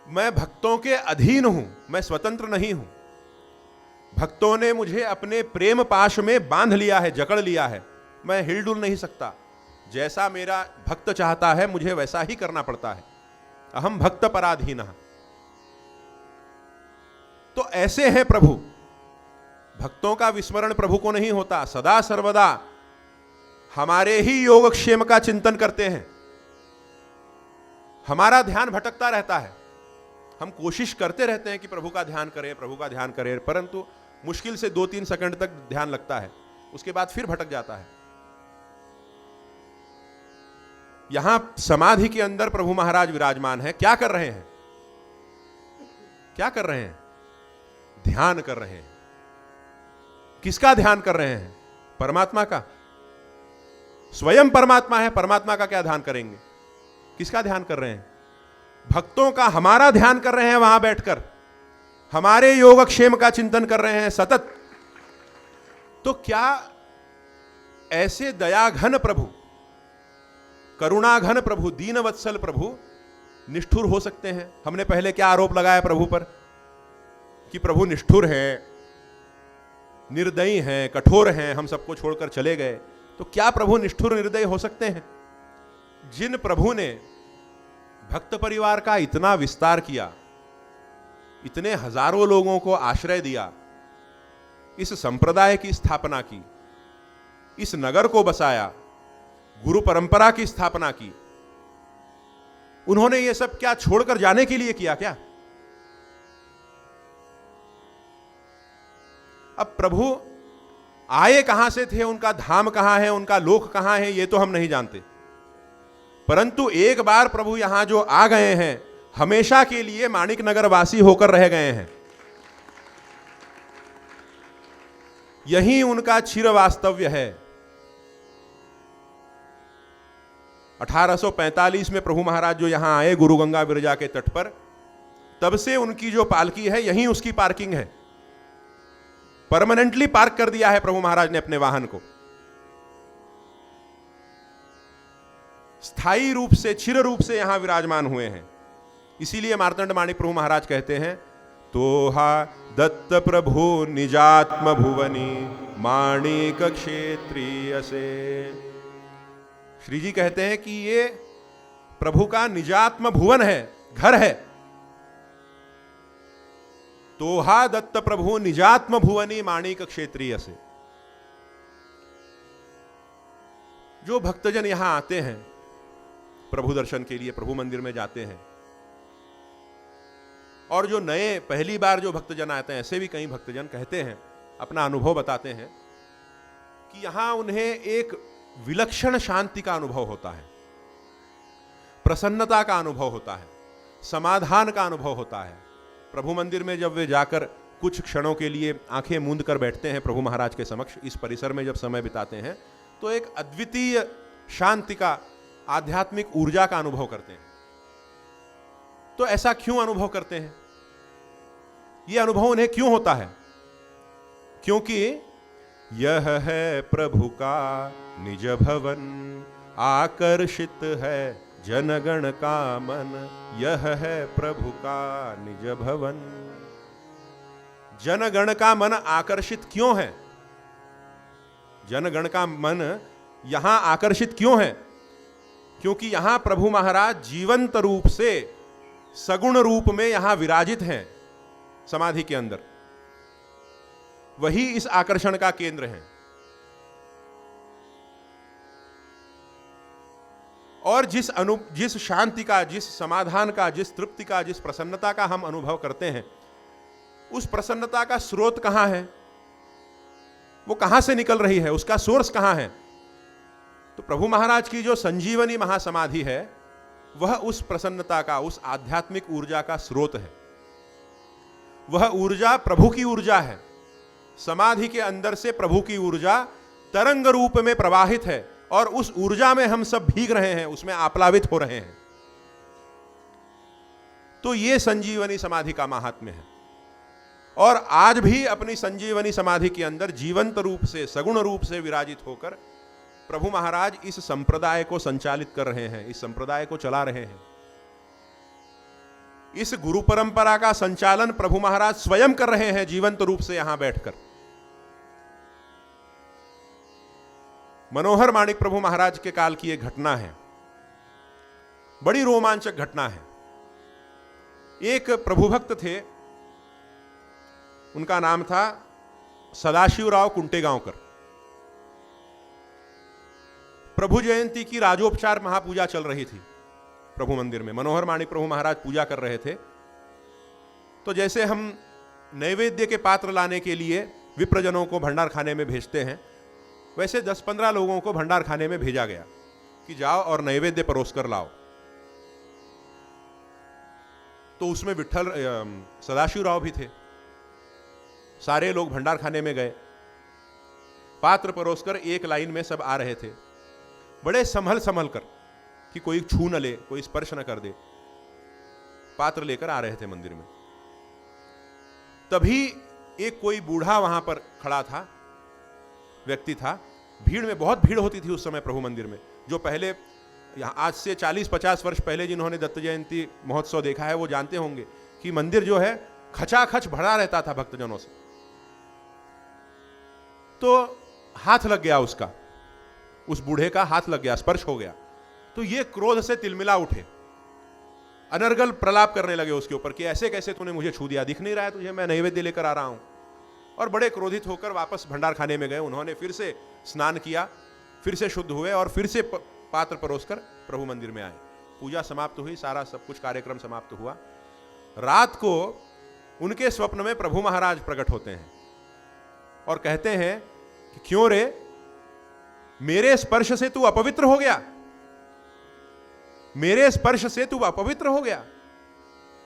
मैं भक्तों के अधीन हूं, मैं स्वतंत्र नहीं हूं। भक्तों ने मुझे अपने प्रेम पाश में बांध लिया है, जकड़ लिया है, मैं हिलडुल नहीं सकता। जैसा मेरा भक्त चाहता है मुझे वैसा ही करना पड़ता है। अहम भक्त पराधीन। तो ऐसे हैं प्रभु। भक्तों का विस्मरण प्रभु को नहीं होता, सदा सर्वदा हमारे ही योगक्षेम का चिंतन करते हैं। हमारा ध्यान भटकता रहता है, हम कोशिश करते रहते हैं कि प्रभु का ध्यान करें, प्रभु का ध्यान करें, परंतु मुश्किल से 2-3 सेकंड तक ध्यान लगता है, उसके बाद फिर भटक जाता है। यहां समाधि के अंदर प्रभु महाराज विराजमान है। क्या कर रहे हैं? क्या कर रहे हैं? ध्यान कर रहे हैं। किसका ध्यान कर रहे हैं? परमात्मा का। स्वयं परमात्मा है, परमात्मा का क्या ध्यान करेंगे? किसका ध्यान कर रहे हैं? भक्तों का, हमारा ध्यान कर रहे हैं वहां बैठकर, हमारे योगक्षेम का चिंतन कर रहे हैं सतत। तो क्या ऐसे दयाघन प्रभु, करुणाघन प्रभु, दीनवत्सल प्रभु निष्ठुर हो सकते हैं? हमने पहले क्या आरोप लगाया प्रभु पर कि प्रभु निष्ठुर हैं, निर्दयी हैं, कठोर हैं, हम सबको छोड़कर चले गए। तो क्या प्रभु निष्ठुर निर्दयी हो सकते हैं? जिन प्रभु ने भक्त परिवार का इतना विस्तार किया, इतने हजारों लोगों को आश्रय दिया, इस संप्रदाय की स्थापना की, इस नगर को बसाया, गुरु परंपरा की स्थापना की, उन्होंने ये सब क्या छोड़कर जाने के लिए किया क्या? अब प्रभु आए कहां से थे, उनका धाम कहां है, उनका लोक कहां है, ये तो हम नहीं जानते। परंतु एक बार प्रभु यहां जो आ गए हैं, हमेशा के लिए माणिक नगर वासी होकर रह गए हैं। यही उनका चिर वास्तव्य है। 1845 में प्रभु महाराज जो यहां आए गुरु गंगा विरजा के तट पर, तब से उनकी जो पालकी है, यही उसकी पार्किंग है। परमानेंटली पार्क कर दिया है प्रभु महाराज ने अपने वाहन को। स्थायी रूप से, चिर रूप से यहां विराजमान हुए हैं। इसीलिए मार्तंड माणिक प्रभु महाराज कहते हैं, तोहा दत्त प्रभु निजात्म भुवनी माणिक क्षेत्रीय से। श्री जी कहते हैं कि ये प्रभु का निजात्म भुवन है, घर है। तोहा दत्त प्रभु निजात्म भुवनी माणिक क्षेत्रीय से। जो भक्तजन यहां आते हैं प्रभु दर्शन के लिए, प्रभु मंदिर में जाते हैं, और जो नए पहली बार जो भक्तजन आते हैं, ऐसे भी कई भक्तजन कहते हैं, अपना अनुभव बताते हैं कि यहां उन्हें एक विलक्षण शांति का अनुभव होता है, प्रसन्नता का अनुभव होता है, समाधान का अनुभव होता है। प्रभु मंदिर में जब वे जाकर कुछ क्षणों के लिए आंखें मूंद कर बैठते हैं प्रभु महाराज के समक्ष, इस परिसर में जब समय बिताते हैं, तो एक अद्वितीय शांति का, आध्यात्मिक ऊर्जा का अनुभव करते हैं। तो ऐसा क्यों अनुभव करते हैं? यह अनुभव उन्हें क्यों होता है? क्योंकि यह है प्रभु का निज भवन, आकर्षित है जनगण का मन। यह है प्रभु का निज भवन। जनगण का मन आकर्षित क्यों है? जनगण का मन यहां आकर्षित क्यों है? क्योंकि यहां प्रभु महाराज जीवंत रूप से, सगुण रूप में यहां विराजित हैं समाधि के अंदर। वही इस आकर्षण का केंद्र है। और जिस शांति का, जिस समाधान का, जिस तृप्ति का, जिस प्रसन्नता का हम अनुभव करते हैं, उस प्रसन्नता का स्रोत कहां है? वो कहां से निकल रही है? उसका सोर्स कहां है? तो प्रभु महाराज की जो संजीवनी महासमाधि है, वह उस प्रसन्नता का, उस आध्यात्मिक ऊर्जा का स्रोत है। वह ऊर्जा प्रभु की ऊर्जा है। समाधि के अंदर से प्रभु की ऊर्जा तरंग रूप में प्रवाहित है, और उस ऊर्जा में हम सब भीग रहे हैं, उसमें आप्लावित हो रहे हैं। तो ये संजीवनी समाधि का महात्म्य है। और आज भी अपनी संजीवनी समाधि के अंदर जीवंत रूप से, सगुण रूप से विराजित होकर प्रभु महाराज इस संप्रदाय को संचालित कर रहे हैं, इस संप्रदाय को चला रहे हैं। इस गुरु परंपरा का संचालन प्रभु महाराज स्वयं कर रहे हैं, जीवंत रूप से यहां बैठकर। मनोहर माणिक प्रभु महाराज के काल की एक घटना है, बड़ी रोमांचक घटना है। एक प्रभु भक्त थे, उनका नाम था सदाशिवराव कुंटेगांवकर। प्रभु जयंती की राजोपचार महापूजा चल रही थी प्रभु मंदिर में। मनोहर माणिक प्रभु महाराज पूजा कर रहे थे। तो जैसे हम नैवेद्य के पात्र लाने के लिए विप्रजनों को भंडार खाने में भेजते हैं, वैसे 10-15 लोगों को भंडार खाने में भेजा गया कि जाओ और नैवेद्य परोस कर लाओ। तो उसमें विठ्ठल सदाशिवराव भी थे। सारे लोग भंडार खाने में गए, पात्र परोसकर एक लाइन में सब आ रहे थे। बड़े संभल संभल कर कि कोई छू न ले, कोई स्पर्श न कर दे, पात्र लेकर आ रहे थे मंदिर में। तभी एक कोई बूढ़ा वहां पर खड़ा था, व्यक्ति था। भीड़ में, बहुत भीड़ होती थी उस समय प्रभु मंदिर में। जो पहले यहाँ आज से 40-50 वर्ष पहले जिन्होंने दत्त जयंती महोत्सव देखा है वो जानते होंगे कि मंदिर जो है खचाखच भरा रहता था भक्तजनों से। तो हाथ लग गया उसका, उस बूढ़े का हाथ लग गया, स्पर्श हो गया। तो ये क्रोध से तिलमिला उठे, अनर्गल प्रलाप करने लगे उसके ऊपर कि ऐसे कैसे तूने मुझे छू दिया, दिख नहीं रहा है तुझे, मैं नैवेद्य लेकर आ रहा हूं। और बड़े क्रोधित होकर वापस भंडार खाने में गए। उन्होंने फिर से स्नान किया, फिर से शुद्ध हुए और फिर से पात्र परोसकर प्रभु मंदिर में आए। पूजा समाप्त हुई, सारा सब कुछ कार्यक्रम समाप्त हुआ। रात को उनके स्वप्न में प्रभु महाराज प्रकट होते हैं और कहते हैं कि क्यों रे, मेरे स्पर्श से तू अपवित्र हो गया, मेरे स्पर्श से तू अपवित्र हो गया।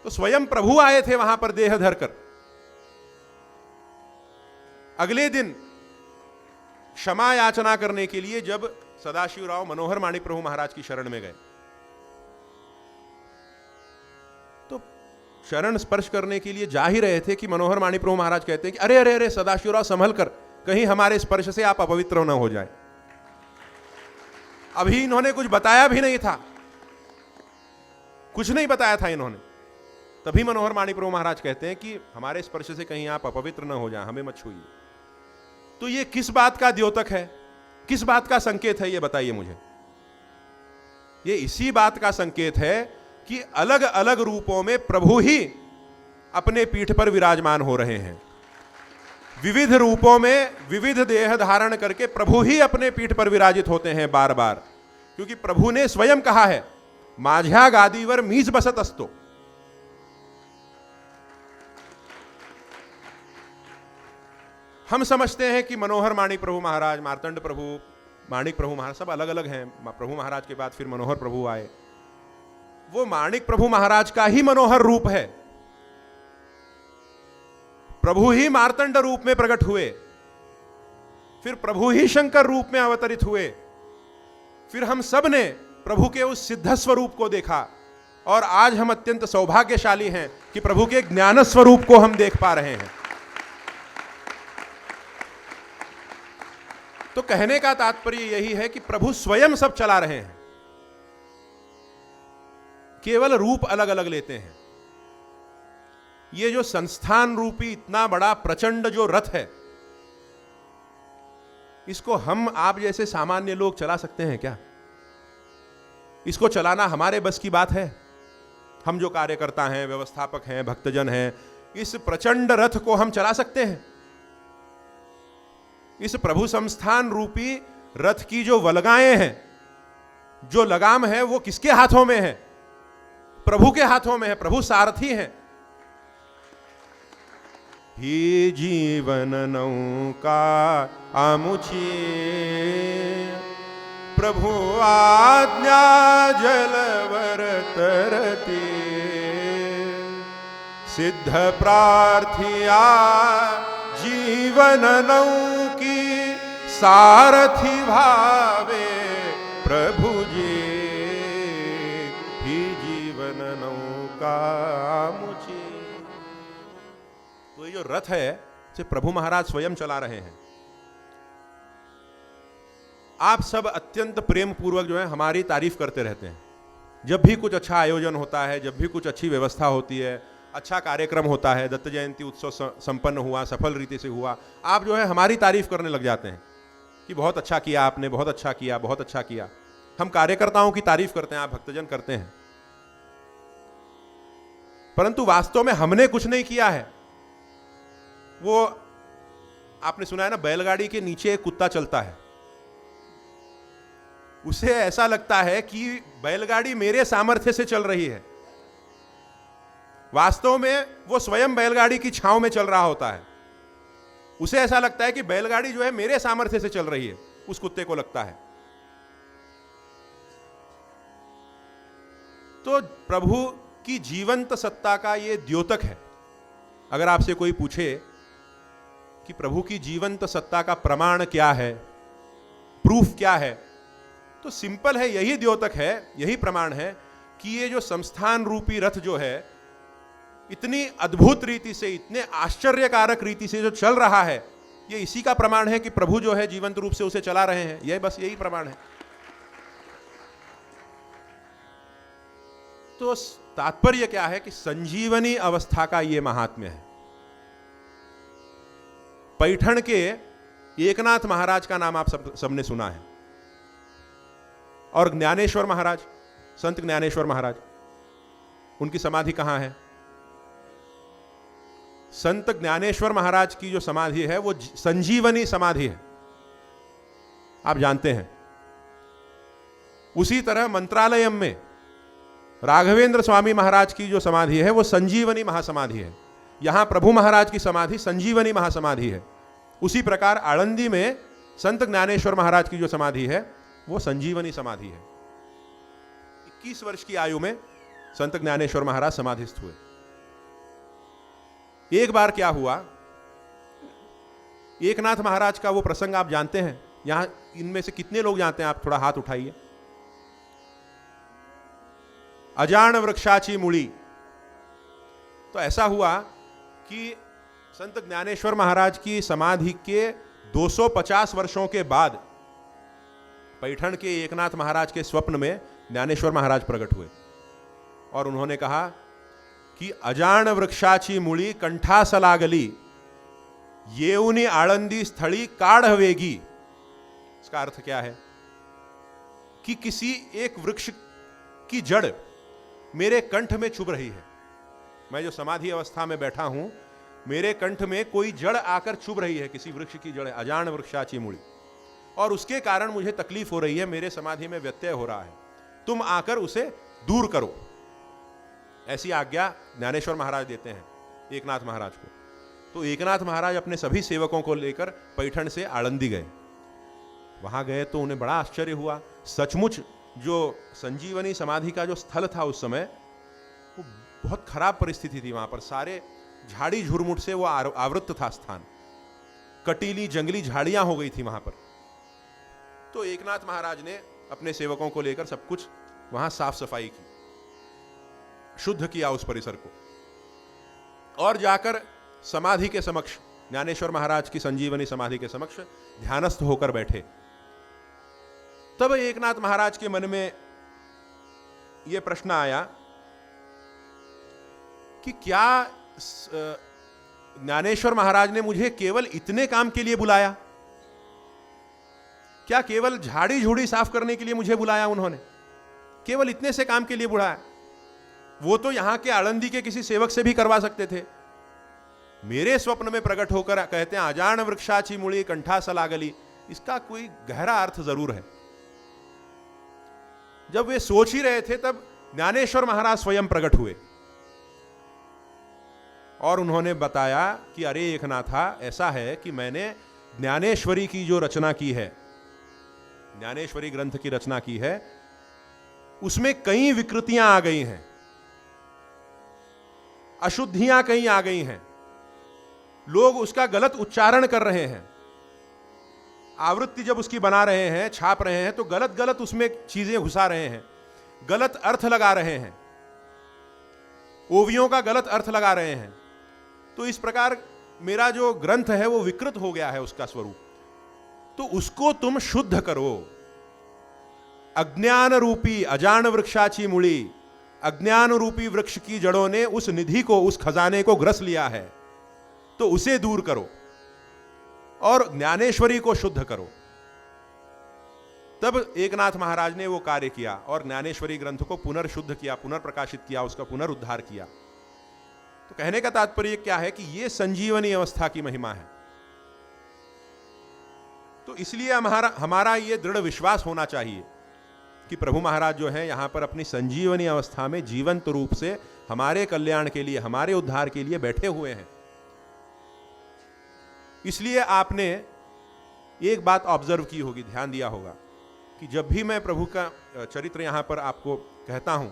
तो स्वयं प्रभु आए थे वहां पर देह धरकर। अगले दिन क्षमा याचना करने के लिए जब सदाशिवराव मनोहर माणिक प्रभु महाराज की शरण में गए, तो शरण स्पर्श करने के लिए जा ही रहे थे कि मनोहर माणिक प्रभु महाराज कहते हैं कि अरे अरे अरे सदाशिवराव संभल कर, कहीं हमारे स्पर्श से आप अपवित्र न हो जाए। अभी इन्होंने कुछ बताया भी नहीं था, कुछ नहीं बताया था इन्होंने। तभी मनोहर माणिक प्रभु महाराज कहते हैं कि हमारे स्पर्श से कहीं आप अपवित्र न हो जाए, हमें मत छूइए। तो ये किस बात का द्योतक है, किस बात का संकेत है, ये बताइए मुझे। ये इसी बात का संकेत है कि अलग अलग रूपों में प्रभु ही अपने पीठ पर विराजमान हो रहे हैं। विविध रूपों में विविध देह धारण करके प्रभु ही अपने पीठ पर विराजित होते हैं बार बार, क्योंकि प्रभु ने स्वयं कहा है, माझ्या गादीवर मीच बसत असतो। हम समझते हैं कि मनोहर माणिक प्रभु महाराज, मार्तंड प्रभु, माणिक प्रभु महाराज सब अलग अलग हैं। प्रभु महाराज के बाद फिर मनोहर प्रभु आए। वो माणिक प्रभु महाराज का ही मनोहर रूप है। प्रभु ही मार्तंड रूप में प्रकट हुए, फिर प्रभु ही शंकर रूप में अवतरित हुए, फिर हम सब ने प्रभु के उस सिद्ध स्वरूप को देखा। और आज हम अत्यंत सौभाग्यशाली हैं कि प्रभु के ज्ञान स्वरूप को हम देख पा रहे हैं। तो कहने का तात्पर्य यही है कि प्रभु स्वयं सब चला रहे हैं, केवल रूप अलग अलग लेते हैं। ये जो संस्थान रूपी इतना बड़ा प्रचंड जो रथ है, इसको हम आप जैसे सामान्य लोग चला सकते हैं क्या? इसको चलाना हमारे बस की बात है? हम जो कार्यकर्ता हैं, व्यवस्थापक हैं, भक्तजन हैं, इस प्रचंड रथ को हम चला सकते हैं? इस प्रभु संस्थान रूपी रथ की जो वलगाएं हैं, जो लगाम है, वो किसके हाथों में है? प्रभु के हाथों में है। प्रभु सारथी हैं। ही जीवन नौका आमुची, प्रभु आज्ञा जलवर तरती, सिद्ध प्रार्थिया जीवन नौकी, सारथी भावे प्रभु जी, ही जीवन नौका मुझे। तो ये जो रथ है, इसे प्रभु महाराज स्वयं चला रहे हैं। आप सब अत्यंत प्रेम पूर्वक जो है हमारी तारीफ करते रहते हैं। जब भी कुछ अच्छा आयोजन होता है, जब भी कुछ अच्छी व्यवस्था होती है, अच्छा कार्यक्रम होता है, दत्त जयंती उत्सव संपन्न हुआ, सफल रीति से हुआ, आप जो है हमारी तारीफ करने लग जाते हैं कि बहुत अच्छा किया आपने, बहुत अच्छा किया, बहुत अच्छा किया। हम कार्यकर्ताओं की तारीफ करते हैं, आप भक्तजन करते हैं, परंतु वास्तव में हमने कुछ नहीं किया है। वो आपने सुना है ना, बैलगाड़ी के नीचे एक कुत्ता चलता है, उसे ऐसा लगता है कि बैलगाड़ी मेरे सामर्थ्य से चल रही है। वास्तव में वो स्वयं बैलगाड़ी की छांव में चल रहा होता है। उसे ऐसा लगता है कि बैलगाड़ी जो है मेरे सामर्थ्य से चल रही है, उस कुत्ते को लगता है। तो प्रभु की जीवंत सत्ता का ये द्योतक है। अगर आपसे कोई पूछे कि प्रभु की जीवंत सत्ता का प्रमाण क्या है, प्रूफ क्या है, तो सिंपल है, यही द्योतक है, यही प्रमाण है कि ये जो संस्थान रूपी रथ जो है इतनी अद्भुत रीति से, इतने आश्चर्यकारक रीति से जो चल रहा है, ये इसी का प्रमाण है कि प्रभु जो है जीवंत रूप से उसे चला रहे हैं। यह बस यही प्रमाण है। तो तात्पर्य क्या है कि संजीवनी अवस्था का यह महात्म्य है। पैठण के एकनाथ महाराज का नाम आप सबने सुना है, और ज्ञानेश्वर महाराज, संत ज्ञानेश्वर महाराज, उनकी समाधि कहां है? संत ज्ञानेश्वर महाराज की जो समाधि है वो संजीवनी समाधि है, आप जानते हैं। उसी तरह मंत्रालयम में राघवेंद्र स्वामी महाराज की जो समाधि है वो संजीवनी महासमाधि है। यहां प्रभु महाराज की समाधि संजीवनी महासमाधि है। उसी प्रकार आळंदी में संत ज्ञानेश्वर महाराज की जो समाधि है वो संजीवनी समाधि है। 21 वर्ष की आयु में संत ज्ञानेश्वर महाराज समाधिस्थ हुए। एक बार क्या हुआ, एकनाथ महाराज का वो प्रसंग आप जानते हैं। यहां इनमें से कितने लोग जानते हैं? आप थोड़ा हाथ उठाइए। अजान वृक्षाची मूली। तो ऐसा हुआ कि संत ज्ञानेश्वर महाराज की समाधि के 250 वर्षों के बाद पैठण के एकनाथ महाराज के स्वप्न में ज्ञानेश्वर महाराज प्रकट हुए और उन्होंने कहा कि अजान वृक्षाची मूली कंठासलागली येऊनी आळंदी स्थली काढ़ वेगी। इसका अर्थ क्या है कि किसी एक वृक्ष की जड़ मेरे कंठ में चुभ रही है। मैं जो समाधि अवस्था में बैठा हूं, मेरे कंठ में कोई जड़ आकर चुभ रही है, किसी वृक्ष की जड़, अजान वृक्षाची मूली, और उसके कारण मुझे तकलीफ हो रही है, मेरे समाधि में व्यत्यय हो रहा है, तुम आकर उसे दूर करो। ऐसी आज्ञा ज्ञानेश्वर महाराज देते हैं एकनाथ महाराज को। तो एकनाथ महाराज अपने सभी सेवकों को लेकर पैठण से आळंदी गए। वहां गए तो उन्हें बड़ा आश्चर्य हुआ। सचमुच जो संजीवनी समाधि का जो स्थल था उस समय, वो बहुत खराब परिस्थिति थी। वहां पर सारे झाड़ी झुरमुट से वो आवृत था स्थान, कटीली जंगली झाड़ियां हो गई थी वहां पर। तो एकनाथ महाराज ने अपने सेवकों को लेकर सब कुछ वहां साफ सफाई की, शुद्ध किया उस परिसर को, और जाकर समाधि के समक्ष, ज्ञानेश्वर महाराज की संजीवनी समाधि के समक्ष ध्यानस्थ होकर बैठे। तब एकनाथ महाराज के मन में यह प्रश्न आया कि क्या ज्ञानेश्वर महाराज ने मुझे केवल इतने काम के लिए बुलाया? क्या केवल झाड़ी झूड़ी साफ करने के लिए मुझे बुलाया उन्होंने? केवल इतने से काम के लिए बुलाया? वो तो यहां के आळंदी के किसी सेवक से भी करवा सकते थे। मेरे स्वप्न में प्रकट होकर कहते हैं अजान वृक्षाची मूली कंठासलागली। इसका कोई गहरा अर्थ जरूर है। जब वे सोच ही रहे थे तब ज्ञानेश्वर महाराज स्वयं प्रकट हुए और उन्होंने बताया कि अरे एकनाथा, ऐसा है कि मैंने ज्ञानेश्वरी की जो रचना की है, ज्ञानेश्वरी ग्रंथ की रचना की है, उसमें कई विकृतियां आ गई हैं, अशुद्धियां कहीं आ गई हैं, लोग उसका गलत उच्चारण कर रहे हैं। आवृत्ति जब उसकी बना रहे हैं, छाप रहे हैं, तो गलत गलत उसमें चीजें घुसा रहे हैं, गलत अर्थ लगा रहे हैं, ओवियों का गलत अर्थ लगा रहे हैं। तो इस प्रकार मेरा जो ग्रंथ है वो विकृत हो गया है उसका स्वरूप, तो उसको तुम शुद्ध करो। अज्ञान रूपी अजान वृक्षाची मूली, अज्ञान रूपी वृक्ष की जड़ों ने उस निधि को, उस खजाने को ग्रस लिया है, तो उसे दूर करो और ज्ञानेश्वरी को शुद्ध करो। तब एकनाथ महाराज ने वो कार्य किया और ज्ञानेश्वरी ग्रंथ को पुनर्शुद्ध किया, पुनर्प्रकाशित किया, उसका पुनरुद्धार किया। तो कहने का तात्पर्य क्या है कि ये संजीवनी अवस्था की महिमा है। तो इसलिए हमारा ये दृढ़ विश्वास होना चाहिए कि प्रभु महाराज जो है यहां पर अपनी संजीवनी अवस्था में जीवंत रूप से हमारे कल्याण के लिए, हमारे उद्धार के लिए बैठे हुए हैं। इसलिए आपने एक बात ऑब्जर्व की होगी, ध्यान दिया होगा कि जब भी मैं प्रभु का चरित्र यहां पर आपको कहता हूं,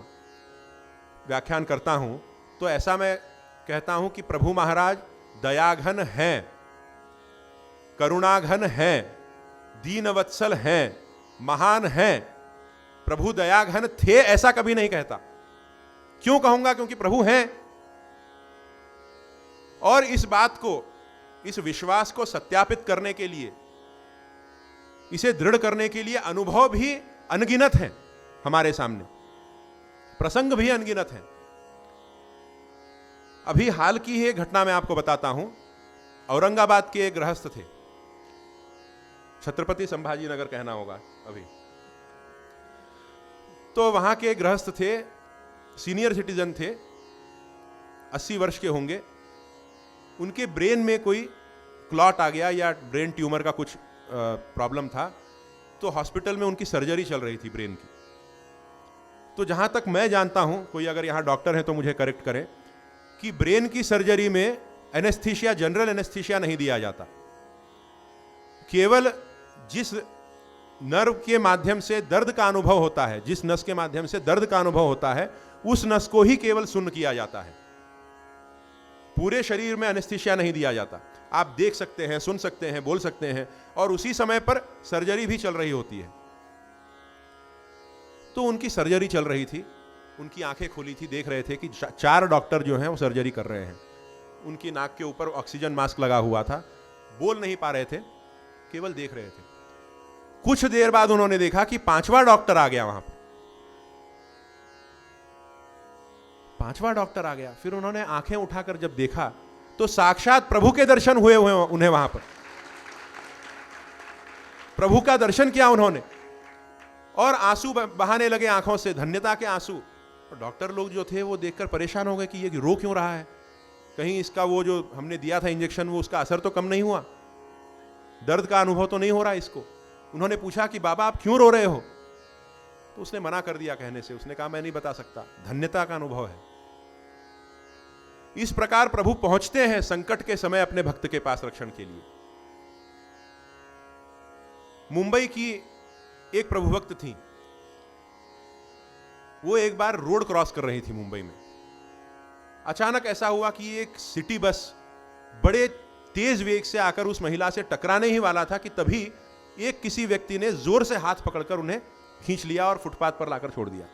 व्याख्यान करता हूं, तो ऐसा मैं कहता हूं कि प्रभु महाराज दयाघन हैं, करुणाघन हैं, दीनवत्सल हैं, महान हैं, प्रभु दयाघन थे ऐसा कभी नहीं कहता। क्यों कहूंगा? क्योंकि प्रभु हैं। और इस बात को, इस विश्वास को सत्यापित करने के लिए, इसे दृढ़ करने के लिए अनुभव भी अनगिनत हैं हमारे सामने, प्रसंग भी अनगिनत हैं। अभी हाल की ही एक घटना मैं आपको बताता हूं। औरंगाबाद के एक गृहस्थ थे, छत्रपति संभाजी नगर कहना होगा अभी। तो वहां के गृहस्थ थे, सीनियर सिटीजन थे, 80 वर्ष के होंगे। उनके ब्रेन में कोई क्लॉट आ गया या ब्रेन ट्यूमर का कुछ प्रॉब्लम था, तो हॉस्पिटल में उनकी सर्जरी चल रही थी ब्रेन की। तो जहां तक मैं जानता हूं, कोई अगर यहां डॉक्टर है तो मुझे करेक्ट करें, कि ब्रेन की सर्जरी में एनेस्थीसिया, जनरल एनेस्थीसिया नहीं दिया जाता। केवल जिस नर्व के माध्यम से दर्द का अनुभव होता है, जिस नस के माध्यम से दर्द का अनुभव होता है, उस नस को ही केवल सुन्न किया जाता है। पूरे शरीर में एनेस्थीसिया नहीं दिया जाता। आप देख सकते हैं, सुन सकते हैं, बोल सकते हैं, और उसी समय पर सर्जरी भी चल रही होती है। तो उनकी सर्जरी चल रही थी, उनकी आंखें खुली थी, देख रहे थे कि 4 डॉक्टर जो हैं वो सर्जरी कर रहे हैं। उनकी नाक के ऊपर ऑक्सीजन मास्क लगा हुआ था, बोल नहीं पा रहे थे, केवल देख रहे थे। कुछ देर बाद उन्होंने देखा कि 5वां डॉक्टर आ गया वहां पर। 5वां डॉक्टर आ गया। फिर उन्होंने आंखें उठाकर जब देखा तो साक्षात प्रभु के दर्शन हुए उन्हें वहां पर। प्रभु का दर्शन किया उन्होंने और आंसू बहाने लगे आंखों से, धन्यता के आंसू। और डॉक्टर लोग जो थे वो देखकर परेशान हो गए कि ये रो क्यों रहा है, कहीं इसका वो जो हमने दिया था इंजेक्शन वो उसका असर तो कम नहीं हुआ, दर्द का अनुभव तो नहीं हो रहा इसको। उन्होंने पूछा कि बाबा आप क्यों रो रहे हो? तो उसने मना कर दिया कहने से। उसने कहा मैं नहीं बता सकता, धन्यता का अनुभव है। इस प्रकार प्रभु पहुंचते हैं संकट के समय अपने भक्त के पास रक्षण के लिए। मुंबई की एक प्रभु भक्त थी, वो एक बार रोड क्रॉस कर रही थी मुंबई में। अचानक ऐसा हुआ कि एक सिटी बस बड़े तेज वेग से आकर उस महिला से टकराने ही वाला था कि तभी एक किसी व्यक्ति ने जोर से हाथ पकड़कर उन्हें खींच लिया और फुटपाथ पर लाकर छोड़ दिया।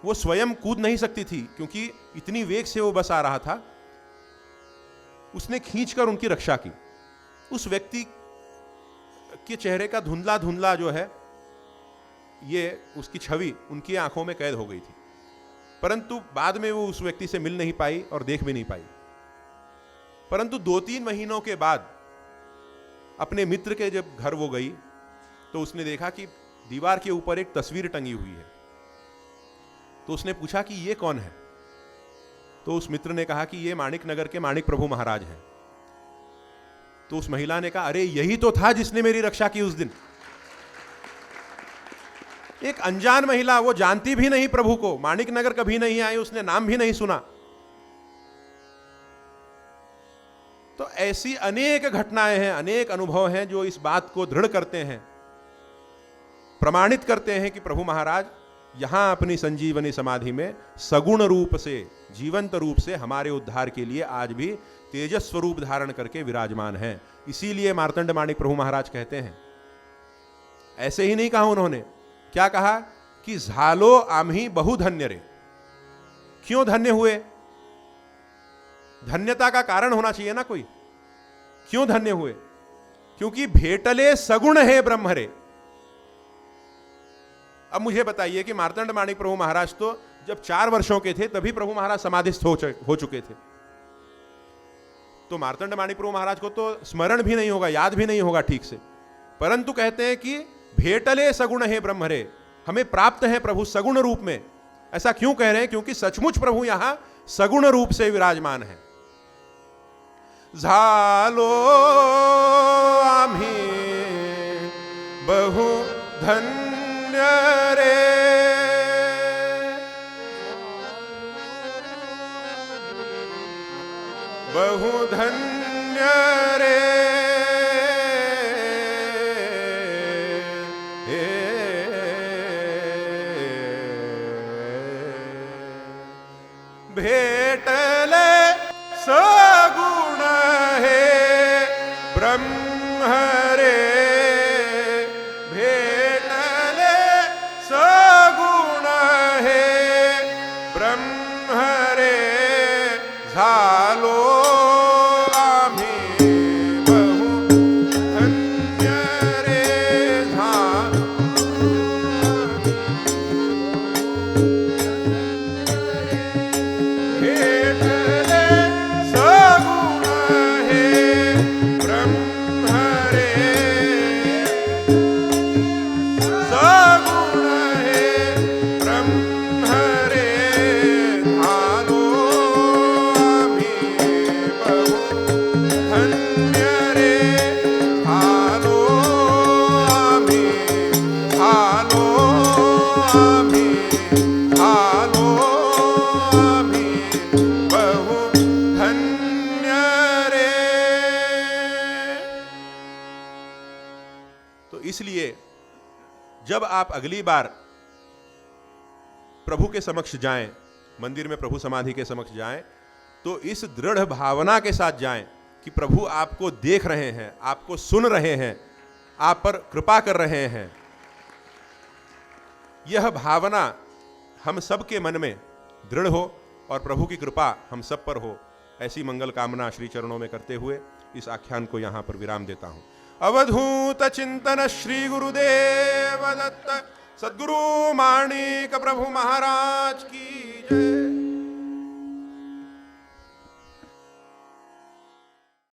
वो स्वयं कूद नहीं सकती थी क्योंकि इतनी वेग से वो बस आ रहा था। उसने खींचकर उनकी रक्षा की। उस व्यक्ति के चेहरे का धुंधला धुंधला जो है, ये उसकी छवि उनकी आंखों में कैद हो गई थी। परंतु बाद में वो उस व्यक्ति से मिल नहीं पाई और देख भी नहीं पाई। परंतु 2-3 महीनों के बाद अपने मित्र के जब घर वो गई तो उसने देखा कि दीवार के ऊपर एक तस्वीर टंगी हुई है। तो उसने पूछा कि ये कौन है? तो उस मित्र ने कहा कि ये माणिक नगर के माणिक प्रभु महाराज हैं। तो उस महिला ने कहा, अरे यही तो था जिसने मेरी रक्षा की उस दिन। एक अनजान महिला, वो जानती भी नहीं प्रभु को, माणिक नगर कभी नहीं आई, उसने नाम भी नहीं सुना। तो ऐसी अनेक घटनाएं हैं, अनेक अनुभव हैं जो इस बात को दृढ़ करते हैं, प्रमाणित करते हैं कि प्रभु महाराज यहां अपनी संजीवनी समाधि में सगुण रूप से, जीवंत रूप से हमारे उद्धार के लिए आज भी तेजस स्वरूप धारण करके विराजमान हैं। इसीलिए मार्तंड माणिक प्रभु महाराज कहते हैं, ऐसे ही नहीं कहा उन्होंने, क्या कहा कि झालो आम्ही बहु धन्य रे। क्यों धन्य हुए? धन्यता का कारण होना चाहिए ना कोई। क्यों धन्य हुए? क्योंकि भेटले सगुण है ब्रह्म रे। अब मुझे बताइए कि मार्तंड माणिक प्रभु महाराज तो जब 4 वर्षों के थे तभी प्रभु महाराज समाधिस्थ हो चुके थे। तो मार्तंड माणिक प्रभु महाराज को तो स्मरण भी नहीं होगा, याद भी नहीं होगा ठीक से। परंतु कहते हैं कि भेटले सगुण है ब्रह्म रे, हमें प्राप्त है प्रभु सगुण रूप में। ऐसा क्यों कह रहे हैं? क्योंकि सचमुच प्रभु यहां सगुण रूप से विराजमान है। झालो आम्ही बहु धन्य रे, बहु धन्य रे, भेटले सगुण है ब्रह्म रे, भेटले इसलिए जब आप अगली बार प्रभु के समक्ष जाएं, मंदिर में प्रभु समाधि के समक्ष जाएं, तो इस दृढ़ भावना के साथ जाएं कि प्रभु आपको देख रहे हैं, आपको सुन रहे हैं, आप पर कृपा कर रहे हैं। यह भावना हम सब के मन में दृढ़ हो और प्रभु की कृपा हम सब पर हो, ऐसी मंगल कामना श्री चरणों में करते हुए इस आख्यान को यहां पर विराम देता हूं। अवधूत चिंतन श्री गुरुदेव दत्त सद्गुरु माणिक प्रभु महाराज की जय।